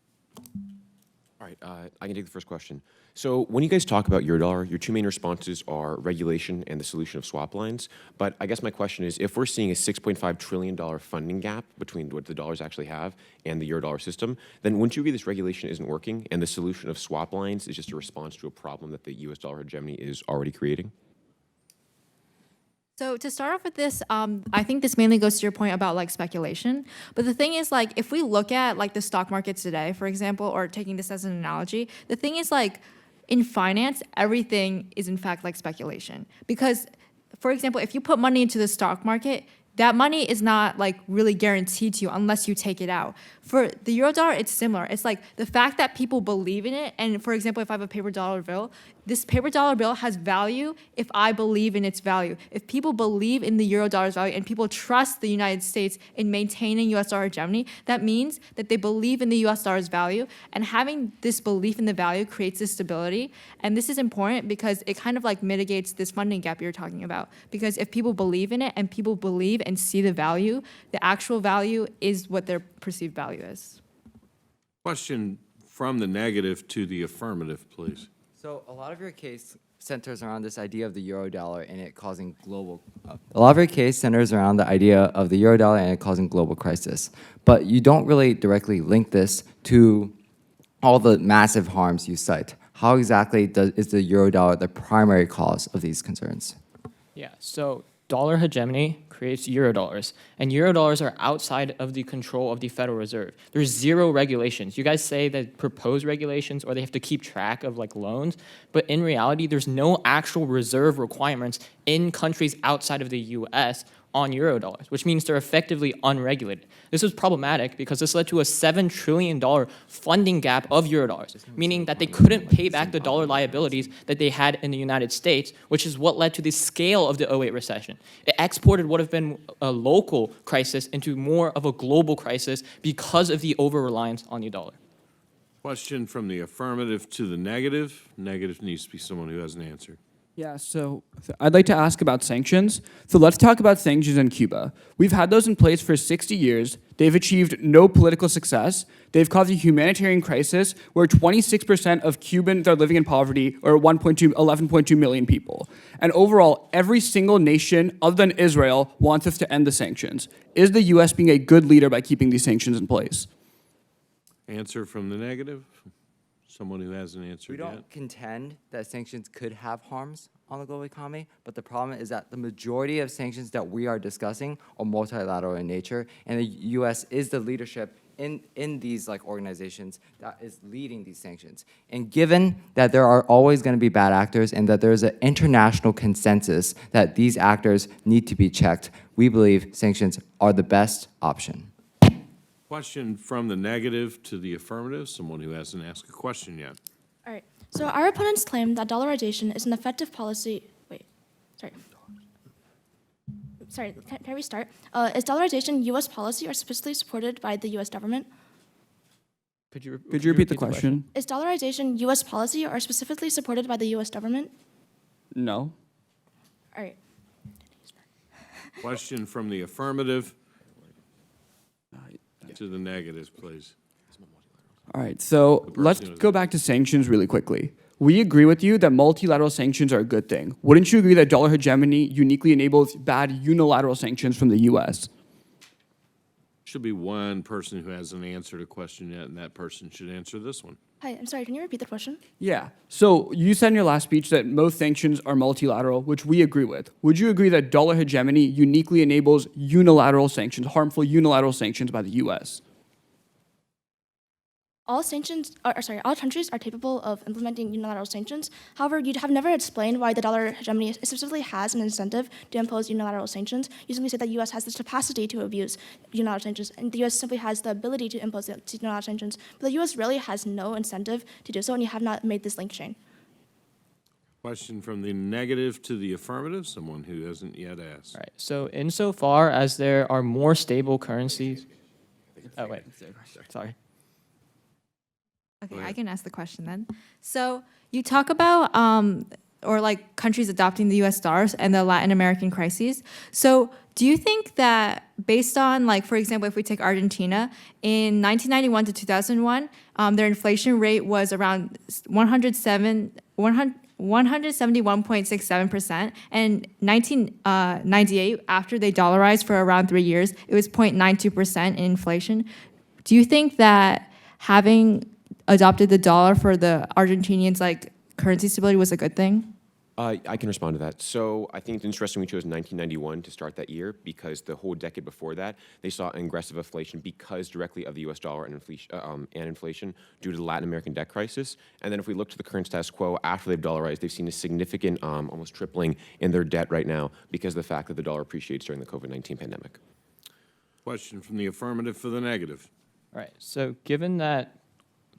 All right, I can take the first question. So when you guys talk about Eurodollar, your two main responses are regulation and the solution of swap lines. But I guess my question is, if we're seeing a $6.5 trillion funding gap between what the dollars actually have and the Eurodollar system, then wouldn't you agree this regulation isn't working and the solution of swap lines is just a response to a problem that the US dollar hegemony is already creating? So to start off with this, I think this mainly goes to your point about like speculation. But the thing is, like, if we look at like the stock market today, for example, or taking this as an analogy, the thing is like in finance, everything is in fact like speculation. Because, for example, if you put money into the stock market, that money is not like really guaranteed to you unless you take it out. For the Eurodollar, it's similar. It's like the fact that people believe in it. And for example, if I have a paper dollar bill, this paper dollar bill has value if I believe in its value. If people believe in the Eurodollar's value and people trust the United States in maintaining US dollar hegemony, that means that they believe in the US dollar's value. And having this belief in the value creates this stability. And this is important because it kind of like mitigates this funding gap you're talking about. Because if people believe in it and people believe and see the value, the actual value is what their perceived value is. Question from the negative to the affirmative, please. So a lot of your case centers around this idea of the Eurodollar and it causing global. A lot of your case centers around the idea of the Eurodollar and it causing global crisis, but you don't really directly link this to all the massive harms you cite. How exactly is the Eurodollar the primary cause of these concerns? Yeah, so dollar hegemony creates eurodollars, and eurodollars are outside of the control of the Federal Reserve. There's zero regulations. You guys say that propose regulations or they have to keep track of like loans, but in reality, there's no actual reserve requirements in countries outside of the US on Eurodollars, which means they're effectively unregulated. This was problematic because this led to a $7 trillion funding gap of Eurodollars, meaning that they couldn't pay back the dollar liabilities that they had in the United States, which is what led to the scale of the '08 recession. It exported what have been a local crisis into more of a global crisis because of the over-reliance on the dollar. Question from the affirmative to the negative. Negative needs to be someone who has an answer. Yeah, so I'd like to ask about sanctions. So let's talk about sanctions in Cuba. We've had those in place for 60 years. They've achieved no political success. They've caused a humanitarian crisis where 26% of Cubans are living in poverty, or 11.2 million people. And overall, every single nation other than Israel wants us to end the sanctions. Is the U.S. being a good leader by keeping these sanctions in place? Answer from the negative. Someone who hasn't answered We yet. don't contend that sanctions could have harms on the global economy, but the problem is that the majority of sanctions that we are discussing are multilateral in nature, and the U.S. is the leadership in these organizations that is leading these sanctions. And given that there are always going to be bad actors and that there's an international consensus that these actors need to be checked, we believe sanctions are the best option. Question from the negative to the affirmative. Someone who hasn't asked a question yet. All right. So our opponents claim that dollarization is an effective policy. Wait, sorry. Sorry, can I restart? Is dollarization U.S. policy or specifically supported by the U.S. government? Could you repeat the question? Is dollarization U.S. policy or specifically supported by the U.S. government? No. All right. Question from the affirmative to the negative, please. All right, so let's go back to sanctions really quickly. We agree with you that multilateral sanctions are a good thing. Wouldn't you agree that dollar hegemony uniquely enables bad unilateral sanctions from the U.S.? Should be one person who hasn't answered a question yet, and that person should answer this one. Hi, I'm sorry, can you repeat the question? Yeah, so you said in your last speech that most sanctions are multilateral, which we agree with. Would you agree that dollar hegemony uniquely enables unilateral sanctions, harmful unilateral sanctions by the U.S.? All all countries are capable of implementing unilateral sanctions. However, you have never explained why the dollar hegemony specifically has an incentive to impose unilateral sanctions. You simply say that the U.S. has the capacity to abuse unilateral sanctions, and the U.S. simply has the ability to impose unilateral sanctions. But the U.S. really has no incentive to do so, and you have not made this link chain. Question from the negative to the affirmative. Someone who hasn't yet asked. All right. So insofar as there are more stable currencies. Oh wait. Sorry. Okay, I can ask the question then. So you talk about countries adopting the U.S. dollars and the Latin American crises. So do you think that based on for example, if we take Argentina, in 1991 to 2001, their inflation rate was around 171.67%, and 1998, after they dollarized for around 3 years, it was 0.92% in inflation. Do you think that having adopted the dollar for the Argentinians, currency stability was a good thing? I can respond to that. So I think it's interesting we chose 1991 to start that year because the whole decade before that, they saw aggressive inflation because directly of the U.S. dollar and inflation due to the Latin American debt crisis. And then if we look to the current status quo, after they've dollarized, they've seen a significant, almost tripling in their debt right now because of the fact that the dollar appreciates during the COVID-19 pandemic. Question from the affirmative for the negative. All right. So given that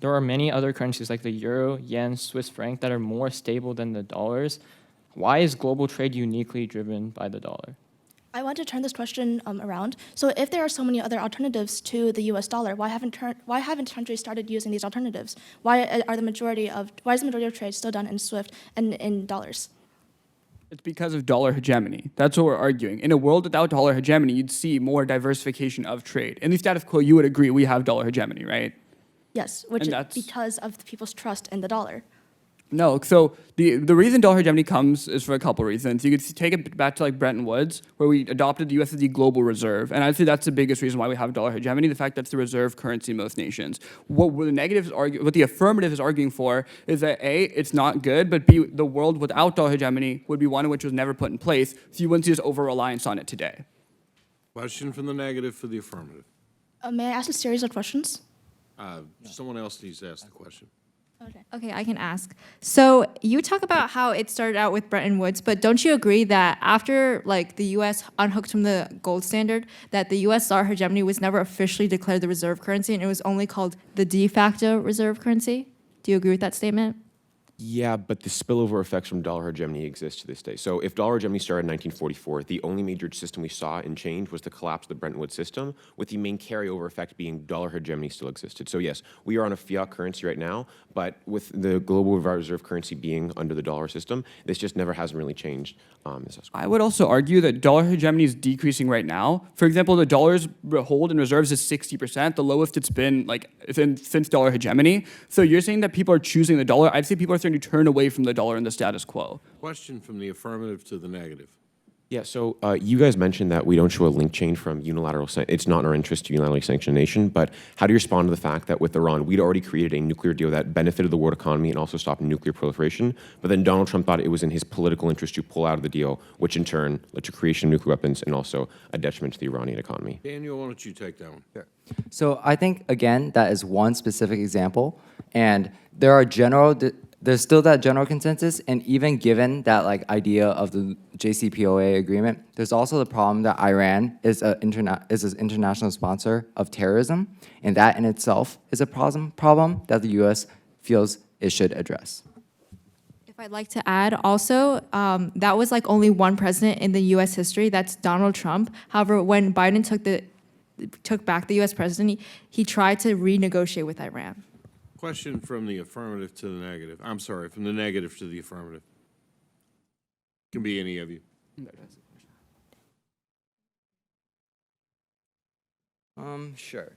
there are many other currencies like the euro, yen, Swiss franc that are more stable than the dollars, why is global trade uniquely driven by the dollar? I want to turn this question around. So if there are so many other alternatives to the U.S. dollar, why haven't countries started using these alternatives? Why is the majority of trade still done in SWIFT and in dollars? It's because of dollar hegemony. That's what we're arguing. In a world without dollar hegemony, you'd see more diversification of trade. In the status quo, you would agree we have dollar hegemony, right? Yes, which is because of the people's trust in the dollar. No, so the reason dollar hegemony comes is for a couple reasons. You could take it back to Bretton Woods, where we adopted the U.S. as the global reserve, and I'd say that's the biggest reason why we have dollar hegemony, the fact that it's the reserve currency in most nations. What the affirmative is arguing for is that A, it's not good, but B, the world without dollar hegemony would be one in which was never put in place, so you wouldn't see this over-reliance on it today. Question from the negative for the affirmative. May I ask a series of questions? Someone else needs to ask the question. Okay, I can ask. So you talk about how it started out with Bretton Woods, but don't you agree that after like the U.S. unhooked from the gold standard, that the U.S. dollar hegemony was never officially declared the reserve currency, and it was only called the de facto reserve currency? Do you agree with that statement? Yeah, but the spillover effects from dollar hegemony exist to this day. So if dollar hegemony started in 1944, the only major system we saw in change was the collapse of the Bretton Woods system, with the main carryover effect being dollar hegemony still existed. So yes, we are on a fiat currency right now, but with the global reserve currency being under the dollar system, this just never hasn't really changed. I would also argue that dollar hegemony is decreasing right now. For example, the dollar's hold in reserves is 60%, the lowest it's been like since dollar hegemony. So you're saying that people are choosing the dollar. I'd say people are starting to turn away from the dollar and the status quo. Question from the affirmative to the negative. Yeah, so you guys mentioned that we don't show a link chain from unilateral, it's not in our interest to unilaterally sanction a nation, but how do you respond to the fact that with Iran, we'd already created a nuclear deal that benefited the world economy and also stopped nuclear proliferation, but then Donald Trump thought it was in his political interest to pull out of the deal, which in turn led to creation of nuclear weapons and also a detriment to the Iranian economy? Daniel, why don't you take that one? Sure. So I think, again, that is one specific example, and there are there's still that general consensus, and even given that like idea of the JCPOA agreement, there's also the problem that Iran is an international sponsor of terrorism, and that in itself is a problem that the U.S. feels it should address. If I'd like to add also, that was like only one president in the U.S. history, that's Donald Trump. However, when Biden took back the U.S. presidency, he tried to renegotiate with Iran. Question from the affirmative to the negative. I'm sorry, from the negative to the affirmative. Can be any of you. Sure.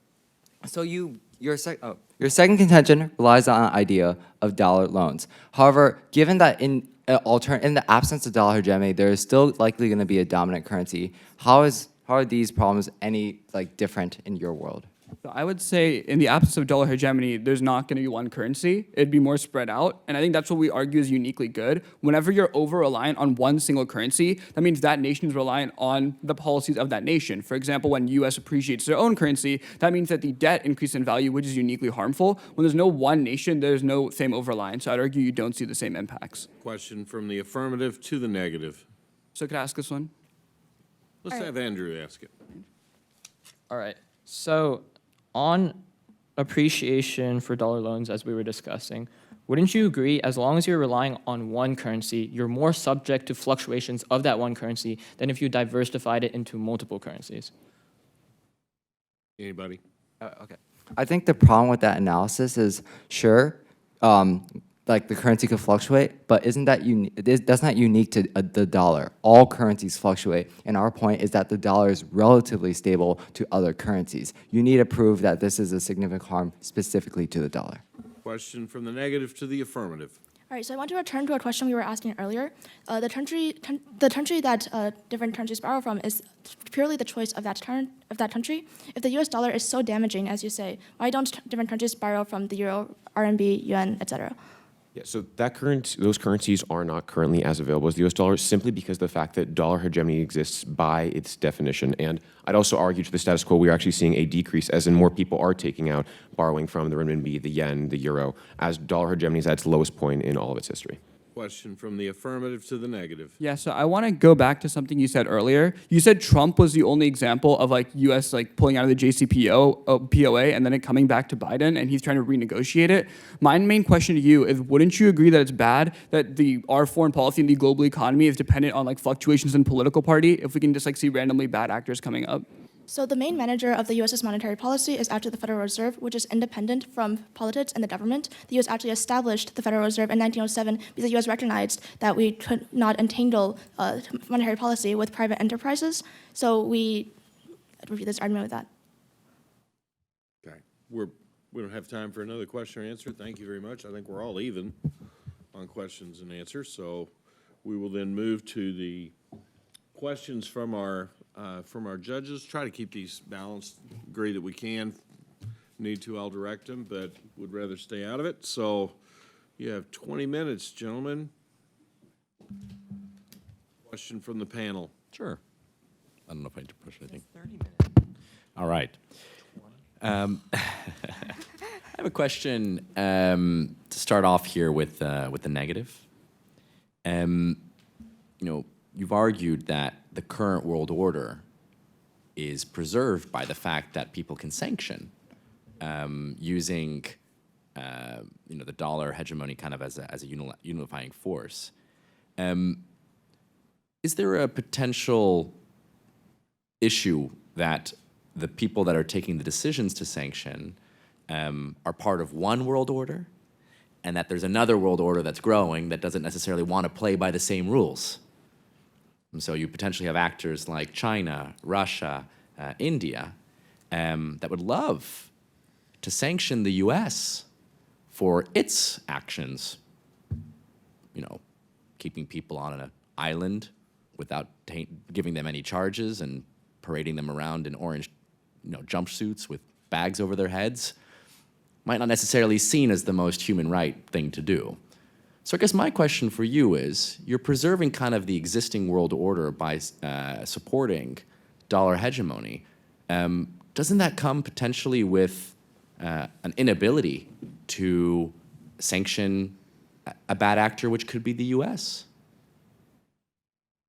So your second contention relies on an idea of dollar loans. However, given that in the absence of dollar hegemony, there is still likely going to be a dominant currency. How are these problems any like different in your world? So I would say in the absence of dollar hegemony, there's not going to be one currency. It'd be more spread out. And I think that's what we argue is uniquely good. Whenever you're over-reliant on one single currency, that means that nation is reliant on the policies of that nation. For example, when U.S. appreciates their own currency, that means that the debt increases in value, which is uniquely harmful. When there's no one nation, there's no same over-reliance. So I'd argue you don't see the same impacts. Question from the affirmative to the negative. So could I ask this one? Let's have Andrew ask it. All right. So on appreciation for dollar loans, as we were discussing, wouldn't you agree, as long as you're relying on one currency, you're more subject to fluctuations of that one currency than if you diversified it into multiple currencies? Anybody? Okay. I think the problem with that analysis is, sure, like the currency could fluctuate, but isn't that that's not unique to the dollar. All currencies fluctuate, and our point is that the dollar is relatively stable to other currencies. You need to prove that this is a significant harm specifically to the dollar. Question from the negative to the affirmative. All right, so I want to return to a question we were asking earlier. The country that different countries borrow from is purely the choice of that country. If the U.S. dollar is so damaging, as you say, why don't different countries borrow from the euro, RMB, yuan, etc.? Yeah, so those currencies are not currently as available as the US dollar simply because of the fact that dollar hegemony exists by its definition. And I'd also argue to the status quo, we're actually seeing a decrease, as in more people are taking out borrowing from the renminbi, the yen, the euro, as dollar hegemony is at its lowest point in all of its history. Question from the affirmative to the negative. Yeah, so I want to go back to something you said earlier. You said Trump was the only example of like U.S. like pulling out of the JCPOA and then it coming back to Biden, and he's trying to renegotiate it. My main question to you is, wouldn't you agree that it's bad that our foreign policy and the global economy is dependent on like fluctuations in political party if we can just like see randomly bad actors coming up? So the main manager of the U.S.'s monetary policy is actually the Federal Reserve, which is independent from politics and the government. The U.S. actually established the Federal Reserve in 1907 because the U.S. recognized that we could not entangle monetary policy with private enterprises. So we review this argument with that. Okay, we don't have time for another question or answer. Thank you very much. I think we're all even on questions and answers. So we will then move to the questions from our judges. Try to keep these balanced. Agree that we can. Need to, I'll direct them, but would rather stay out of it. So you have 20 minutes, gentlemen. Question from the panel. Sure. I don't know if I need to push anything. 30 minutes. All right. have a question to start off here with the negative. You've argued that the current world order is preserved by the fact that people can sanction using the dollar hegemony kind of as a unifying force. Is there a potential issue that the people that are taking the decisions to sanction are part of one world order, and that there's another world order that's growing that doesn't necessarily want to play by the same rules? And so you potentially have actors like China, Russia, India, that would love to sanction the U.S. for its actions, keeping people on an island without giving them any charges and parading them around in orange, jumpsuits with bags over their heads. Might not necessarily seen as the most human right thing to do. So I guess my question for you is, you're preserving kind of the existing world order by supporting dollar hegemony. Doesn't that come potentially with an inability to sanction a bad actor, which could be the U.S.?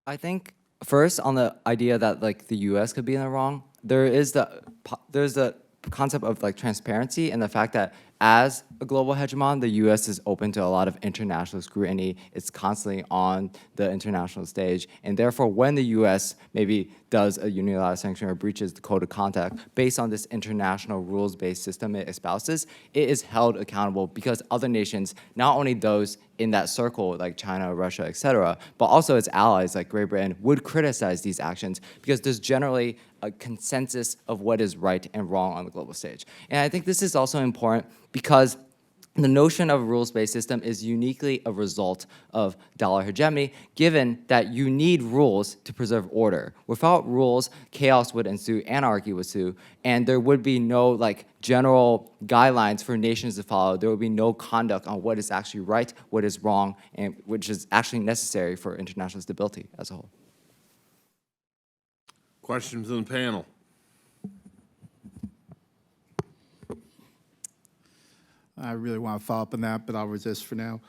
I think first on the idea that the U.S. could be in the wrong, there's the concept of transparency and the fact that as a global hegemon, the U.S. is open to a lot of international scrutiny. It's constantly on the international stage, and therefore, when the U.S. maybe does a unilateral sanction or breaches the code of conduct based on this international rules-based system it espouses, it is held accountable because other nations, not only those in that circle like China, Russia, etc., but also its allies like Great Britain would criticize these actions because there's generally a consensus of what is right and wrong on the global stage. And I think this is also important because the notion of a rules-based system is uniquely a result of dollar hegemony, given that you need rules to preserve order. Without rules, chaos would ensue, anarchy would ensue, and there would be no general guidelines for nations to follow. There would be no conduct on what is actually right, what is wrong, and which is actually necessary for international stability as a whole. Questions from the panel? I really want to follow up on that, but I'll resist for now.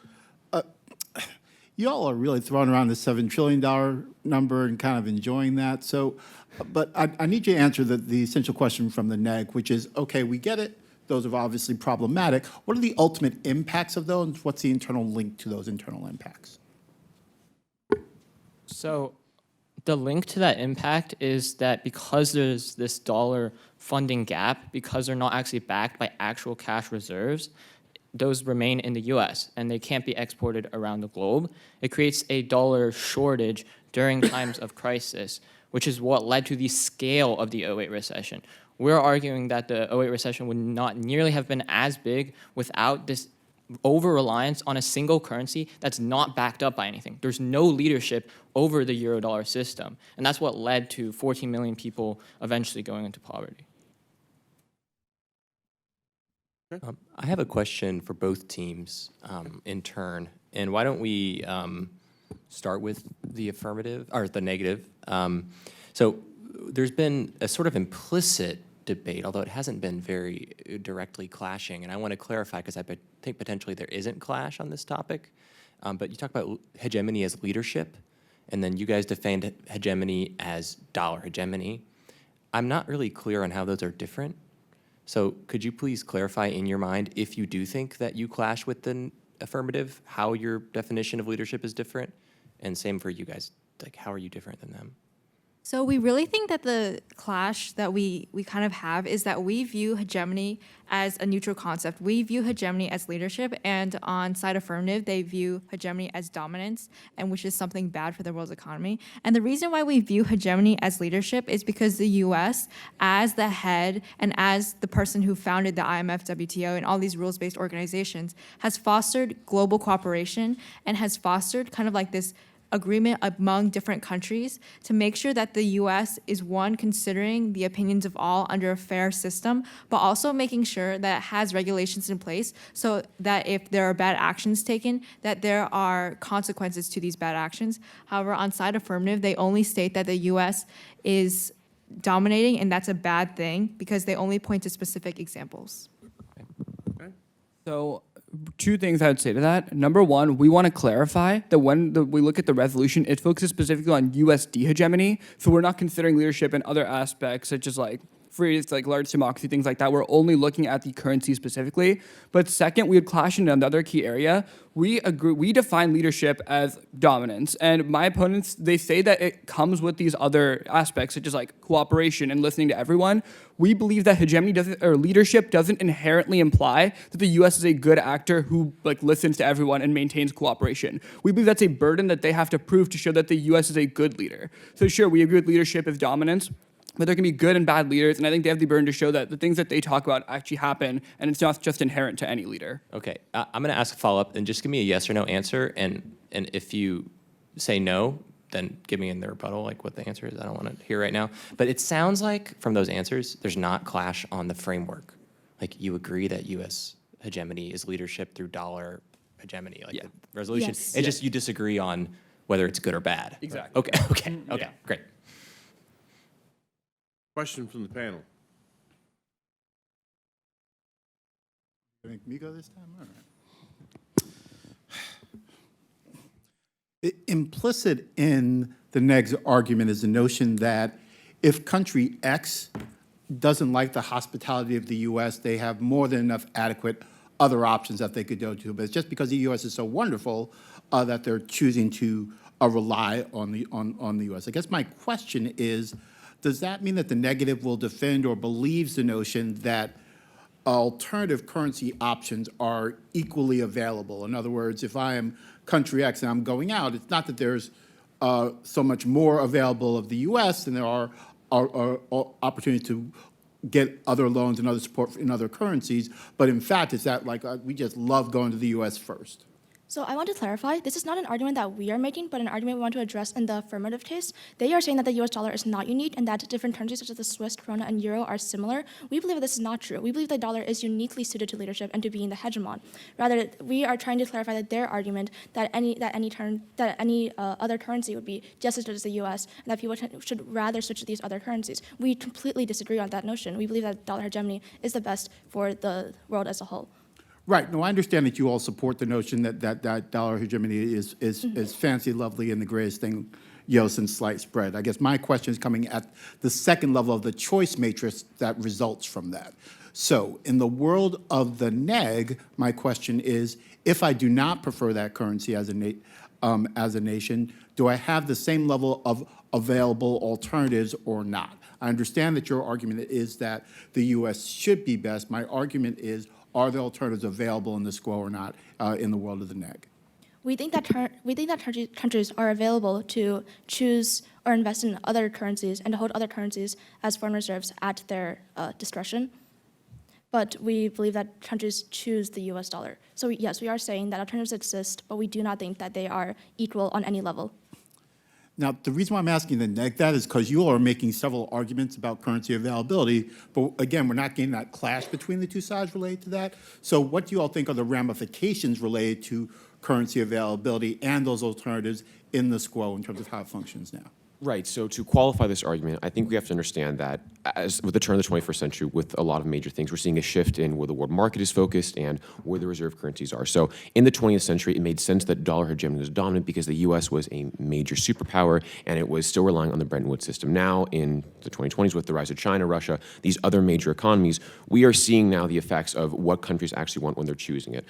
You all are really throwing around the $7 trillion number and kind of enjoying that. So, but I need you to answer the essential question from the neg, which is, okay, we get it. Those are obviously problematic. What are the ultimate impacts of those? What's the internal link to those internal impacts? So the link to that impact is that because there's this dollar funding gap, because they're not actually backed by actual cash reserves, those remain in the US and they can't be exported around the globe. It creates a dollar shortage during times of crisis, which is what led to the scale of the '08 recession. We're arguing that the '08 recession would not nearly have been as big without this over-reliance on a single currency that's not backed up by anything. There's no leadership over the euro-dollar system, and that's what led to 14 million people eventually going into poverty. I have a question for both teams in turn, and why don't we start with the affirmative, or the negative. So there's been a sort of implicit debate, although it hasn't been very directly clashing, and I want to clarify because I think potentially there isn't clash on this topic, but you talk about hegemony as leadership, and then you guys defend hegemony as dollar hegemony. I'm not really clear on how those are different. So could you please clarify in your mind, if you do think that you clash with the affirmative, how your definition of leadership is different? And same for you guys, how are you different than them? So we really think that the clash that we kind of have is that we view hegemony as a neutral concept. We view hegemony as leadership, and on side affirmative, they view hegemony as dominance, and which is something bad for the world's economy. And the reason why we view hegemony as leadership is because the US, as the head and as the person who founded the IMF, WTO, and all these rules-based organizations, has fostered global cooperation and has fostered kind of this agreement among different countries to make sure that the US is, one, considering the opinions of all under a fair system, but also making sure that it has regulations in place so that if there are bad actions taken, that there are consequences to these bad actions. However, on side affirmative, they only state that the US is dominating, and that's a bad thing because they only point to specific examples. Okay. So, two things I would say to that. Number one, we want to clarify that when we look at the resolution, it focuses specifically on USD hegemony. So we're not considering leadership in other aspects, such as like like large democracy, things like that. We're only looking at the currency specifically. But second, we would clash in another key area. We define leadership as dominance. And my opponents, they say that it comes with these other aspects, such as like cooperation and listening to everyone. We believe that leadership doesn't inherently imply that the U.S. is a good actor who like listens to everyone and maintains cooperation. We believe that's a burden that they have to prove to show that the U.S. is a good leader. So sure, we agree with leadership as dominance, but there can be good and bad leaders, and I think they have the burden to show that the things that they talk about actually happen, and it's not just inherent to any leader. Okay, I'm going to ask a follow-up, and just give me a yes or no answer, and if you say no, then give me in the rebuttal like what the answer is. I don't want to hear right now. But it sounds like from those answers, there's not clash on the framework. Like you agree that U.S. hegemony is leadership through dollar hegemony, like the resolution. Yes. It's just you disagree on whether it's good or bad. Exactly. Okay, great. Question from the panel. Make me go this time? All right. Implicit in the neg's argument is the notion that if country X doesn't like the hospitality of the U.S., they have more than enough adequate other options that they could go to. But it's just because the U.S. is so wonderful that they're choosing to rely on the U.S. I guess my question is, does that mean that the negative will defend or believes the notion that alternative currency options are equally available? In other words, if I am country X and I'm going out, it's not that there's so much more available of the U.S. than there are opportunities to get other loans and other support in other currencies, but in fact, it's that like we just love going to the U.S. first. So I want to clarify, this is not an argument that we are making, but an argument we want to address in the affirmative case. They are saying that the US dollar is not unique and that different currencies such as the Swiss krona and euro are similar. We believe that this is not true. We believe the dollar is uniquely suited to leadership and to being the hegemon. Rather, we are trying to clarify that their argument that any other currency would be just as good as the US and that people should rather switch to these other currencies. We completely disagree on that notion. We believe that dollar hegemony is the best for the world as a whole. Right. No, I understand that you all support the notion that dollar hegemony is fancy, lovely, and the greatest thing, since sliced bread. I guess my question is coming at the second level of the choice matrix that results from that. So, in the world of the neg, my question is: if I do not prefer that currency as a nation, do I have the same level of available alternatives or not? I understand that your argument is that the U.S. should be best. My argument is, are the alternatives available in the SQUO or not in the world of the neg? We think that countries are available to choose or invest in other currencies and to hold other currencies as foreign reserves at their discretion. But we believe that countries choose the US dollar. So yes, we are saying that alternatives exist, but we do not think that they are equal on any level. Now, the reason why I'm asking the neg that is because you all are making several arguments about currency availability, but again, we're not getting that clash between the two sides related to that. So what do you all think are the ramifications related to currency availability and those alternatives in the SQUO in terms of how it functions now? Right. So to qualify this argument, I think we have to understand that as with the turn of the 21st century, with a lot of major things, we're seeing a shift in where the world market is focused and where the reserve currencies are. So in the 20th century, it made sense that dollar hegemony was dominant because the U.S. was a major superpower and it was still relying on the Bretton Woods system. Now, in the 2020s, with the rise of China, Russia, these other major economies, we are seeing now the effects of what countries actually want when they're choosing it.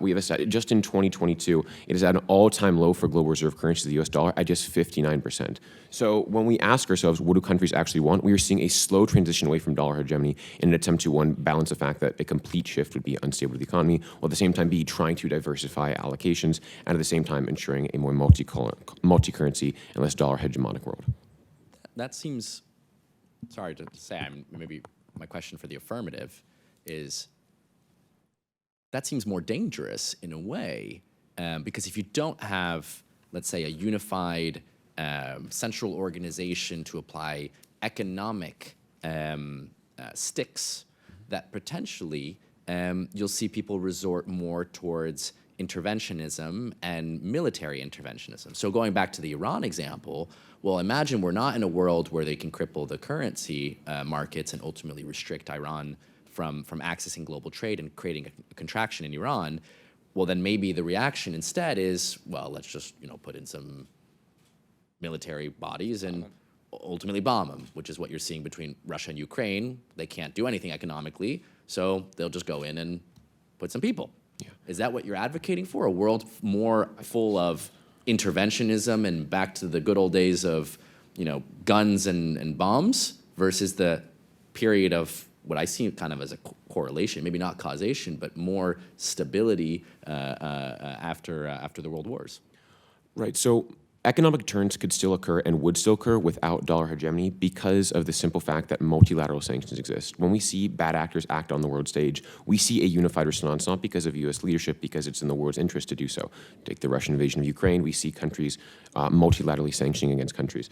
We have a stat, just in 2022, it is at an all-time low for global reserve currency, the U.S. dollar, at just 59%. So when we ask ourselves, what do countries actually want, we are seeing a slow transition away from dollar hegemony in an attempt to, one, balance the fact that a complete shift would be unstable to the economy, while at the same time be trying to diversify allocations, and at the same time ensuring a more multi-currency and less dollar hegemonic world. That seems, sorry to say, maybe my question for the affirmative is, that seems more dangerous in a way, because if you don't have, let's say, a unified central organization to apply economic sticks, that potentially you'll see people resort more towards interventionism and military interventionism. So going back to the Iran example, well, imagine we're not in a world where they can cripple the currency markets and ultimately restrict Iran from accessing global trade and creating a contraction in Iran, well, then maybe the reaction instead is, well, let's just put in some military bodies and ultimately bomb them, which is what you're seeing between Russia and Ukraine. They can't do anything economically, so they'll just go in and put some people. Yeah. Is that what you're advocating for? A world more full of interventionism and back to the good old days of, guns and bombs versus the period of what I see kind of as a correlation, maybe not causation, but more stability after the world wars? Right. So economic turns could still occur and would still occur without dollar hegemony because of the simple fact that multilateral sanctions exist. When we see bad actors act on the world stage, we see a unified response, not because of U.S. leadership, because it's in the world's interest to do so. Take the Russian invasion of Ukraine, we see countries multilaterally sanctioning against countries.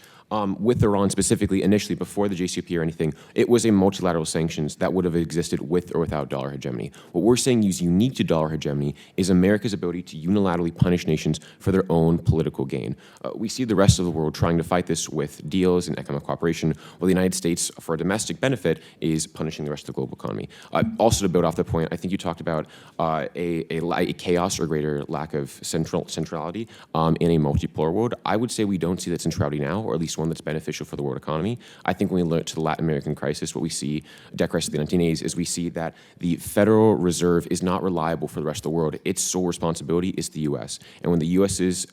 With Iran specifically, initially, before the JCPOA or anything, it was a multilateral sanctions that would have existed with or without dollar hegemony. What we're saying is unique to dollar hegemony is America's ability to unilaterally punish nations for their own political gain. We see the rest of the world trying to fight this with deals and economic cooperation, while the United States, for a domestic benefit, is punishing the rest of the global economy. Also, to build off the point, I think you talked about a chaos or greater lack of centrality in a multipolar world. I would say we don't see that centrality now, or at least one that's beneficial for the world economy. I think when we look to the Latin American crisis, what we see, debt crisis of the 1980s, is we see that the Federal Reserve is not reliable for the rest of the world. Its sole responsibility is the U.S. And when the U.S.'s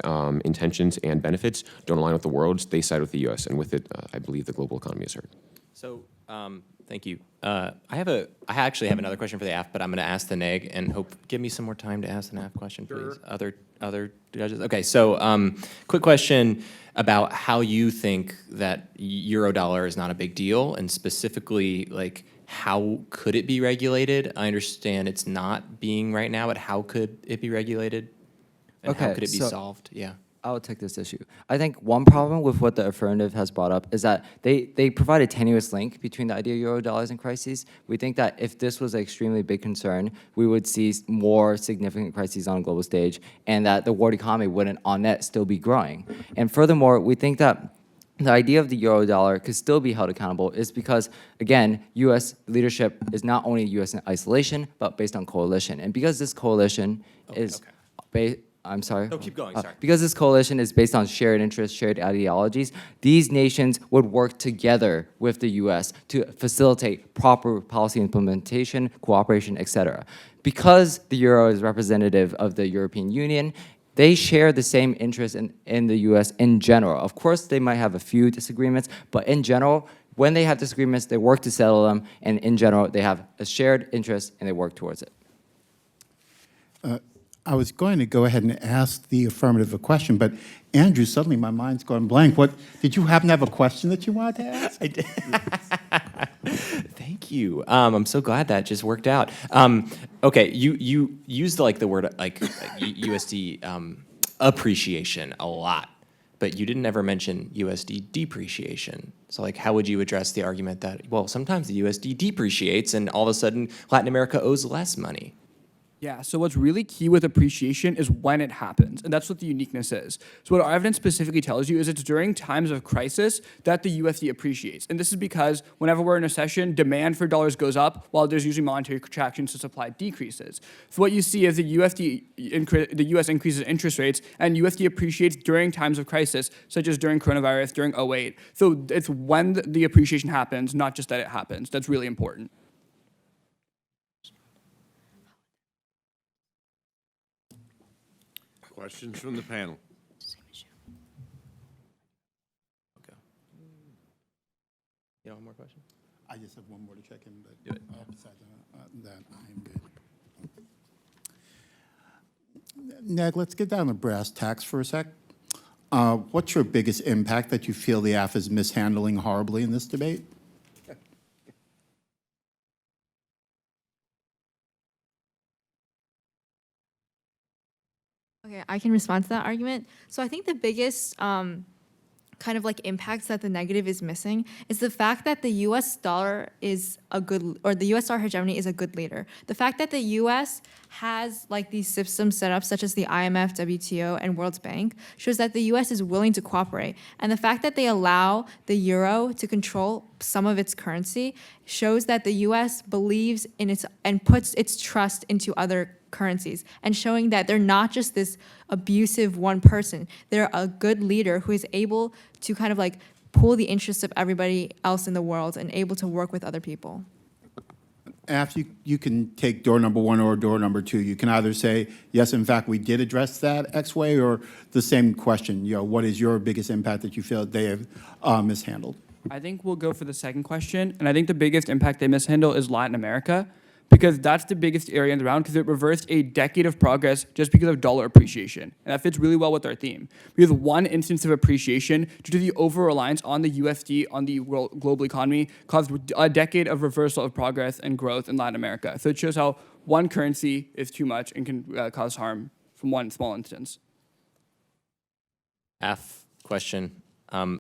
intentions and benefits don't align with the world's, they side with the U.S. And with it, I believe the global economy is hurt. So, thank you. I actually have another question for the AF, but I'm going to ask the NEG and give me some more time to ask the NAF question, please. Other judges. Okay. So, quick question about how you think that Eurodollar is not a big deal, and specifically, like, how could it be regulated? I understand it's not being right now, but how could it be regulated? And how could it be solved? Yeah. I'll take this issue. I think one problem with what the affirmative has brought up is that they provide a tenuous link between the idea of euro dollars and crises. We think that if this was an extremely big concern, we would see more significant crises on a global stage, and that the world economy wouldn't on net still be growing. And furthermore, we think that the idea of the euro dollar could still be held accountable is because, again, U.S. leadership is not only U.S. in isolation, but based on coalition. And because this coalition is based, I'm sorry. No, keep going, sorry. Because this coalition is based on shared interests, shared ideologies, these nations would work together with the U.S. to facilitate proper policy implementation, cooperation, etc. Because the euro is representative of the European Union, they share the same interests in the U.S. in general. Of course, they might have a few disagreements, but in general, when they have disagreements, they work to settle them, and in general, they have a shared interest and they work towards it. I was going to go ahead and ask the affirmative a question, but Andrew, suddenly my mind's gone blank. What, did you happen to have a question that you wanted to ask? I did. Thank you. I'm so glad that just worked out. Okay, you used like the word like USD appreciation a lot, but you didn't ever mention USD depreciation. So like, how would you address the argument that, well, sometimes the USD depreciates and all of a sudden Latin America owes less money? Yeah, so what's really key with appreciation is when it happens, and that's what the uniqueness is. So what our evidence specifically tells you is it's during times of crisis that the USD appreciates. And this is because whenever we're in a recession, demand for dollars goes up, while there's usually monetary contraction, so supply decreases. So what you see is the US increases interest rates, and USD appreciates during times of crisis, such as during coronavirus, during 08. So it's when the appreciation happens, not just that it happens. That's really important. Questions from the panel? Okay. You have one more question? I just have one more to check in, but Do it. Besides that, I am good. Ned, let's get down to brass tacks for a sec. What's your biggest impact that you feel the AF is mishandling horribly in this debate? Okay, I can respond to that argument. So I think the biggest kind kind of like impacts that the negative is missing is the fact that the US dollar is a good, or the US dollar hegemony is a good leader. The fact that the US has like these systems set up, such as the IMF, WTO, and World Bank, shows that the US is willing to cooperate. And the fact that they allow the euro to control some of its currency shows that the US believes in its and puts its trust into other currencies, and showing that they're not just this abusive one person. They're a good leader who is able to kind of like pool the interests of everybody else in the world and able to work with other people. After you can take door number one or door number two. You can either say, yes, in fact, we did address that X way, or the same question, what is your biggest impact that you feel they have mishandled? I think we'll go for the second question, and I think the biggest impact they mishandle is Latin America, because that's the biggest area in the round, because it reversed a decade of progress just because of dollar appreciation. And that fits really well with our theme. Because one instance of appreciation due to the over-reliance on the USD on the global economy caused a decade of reversal of progress and growth in Latin America. So it shows how one currency is too much and can cause harm from one small instance. Question.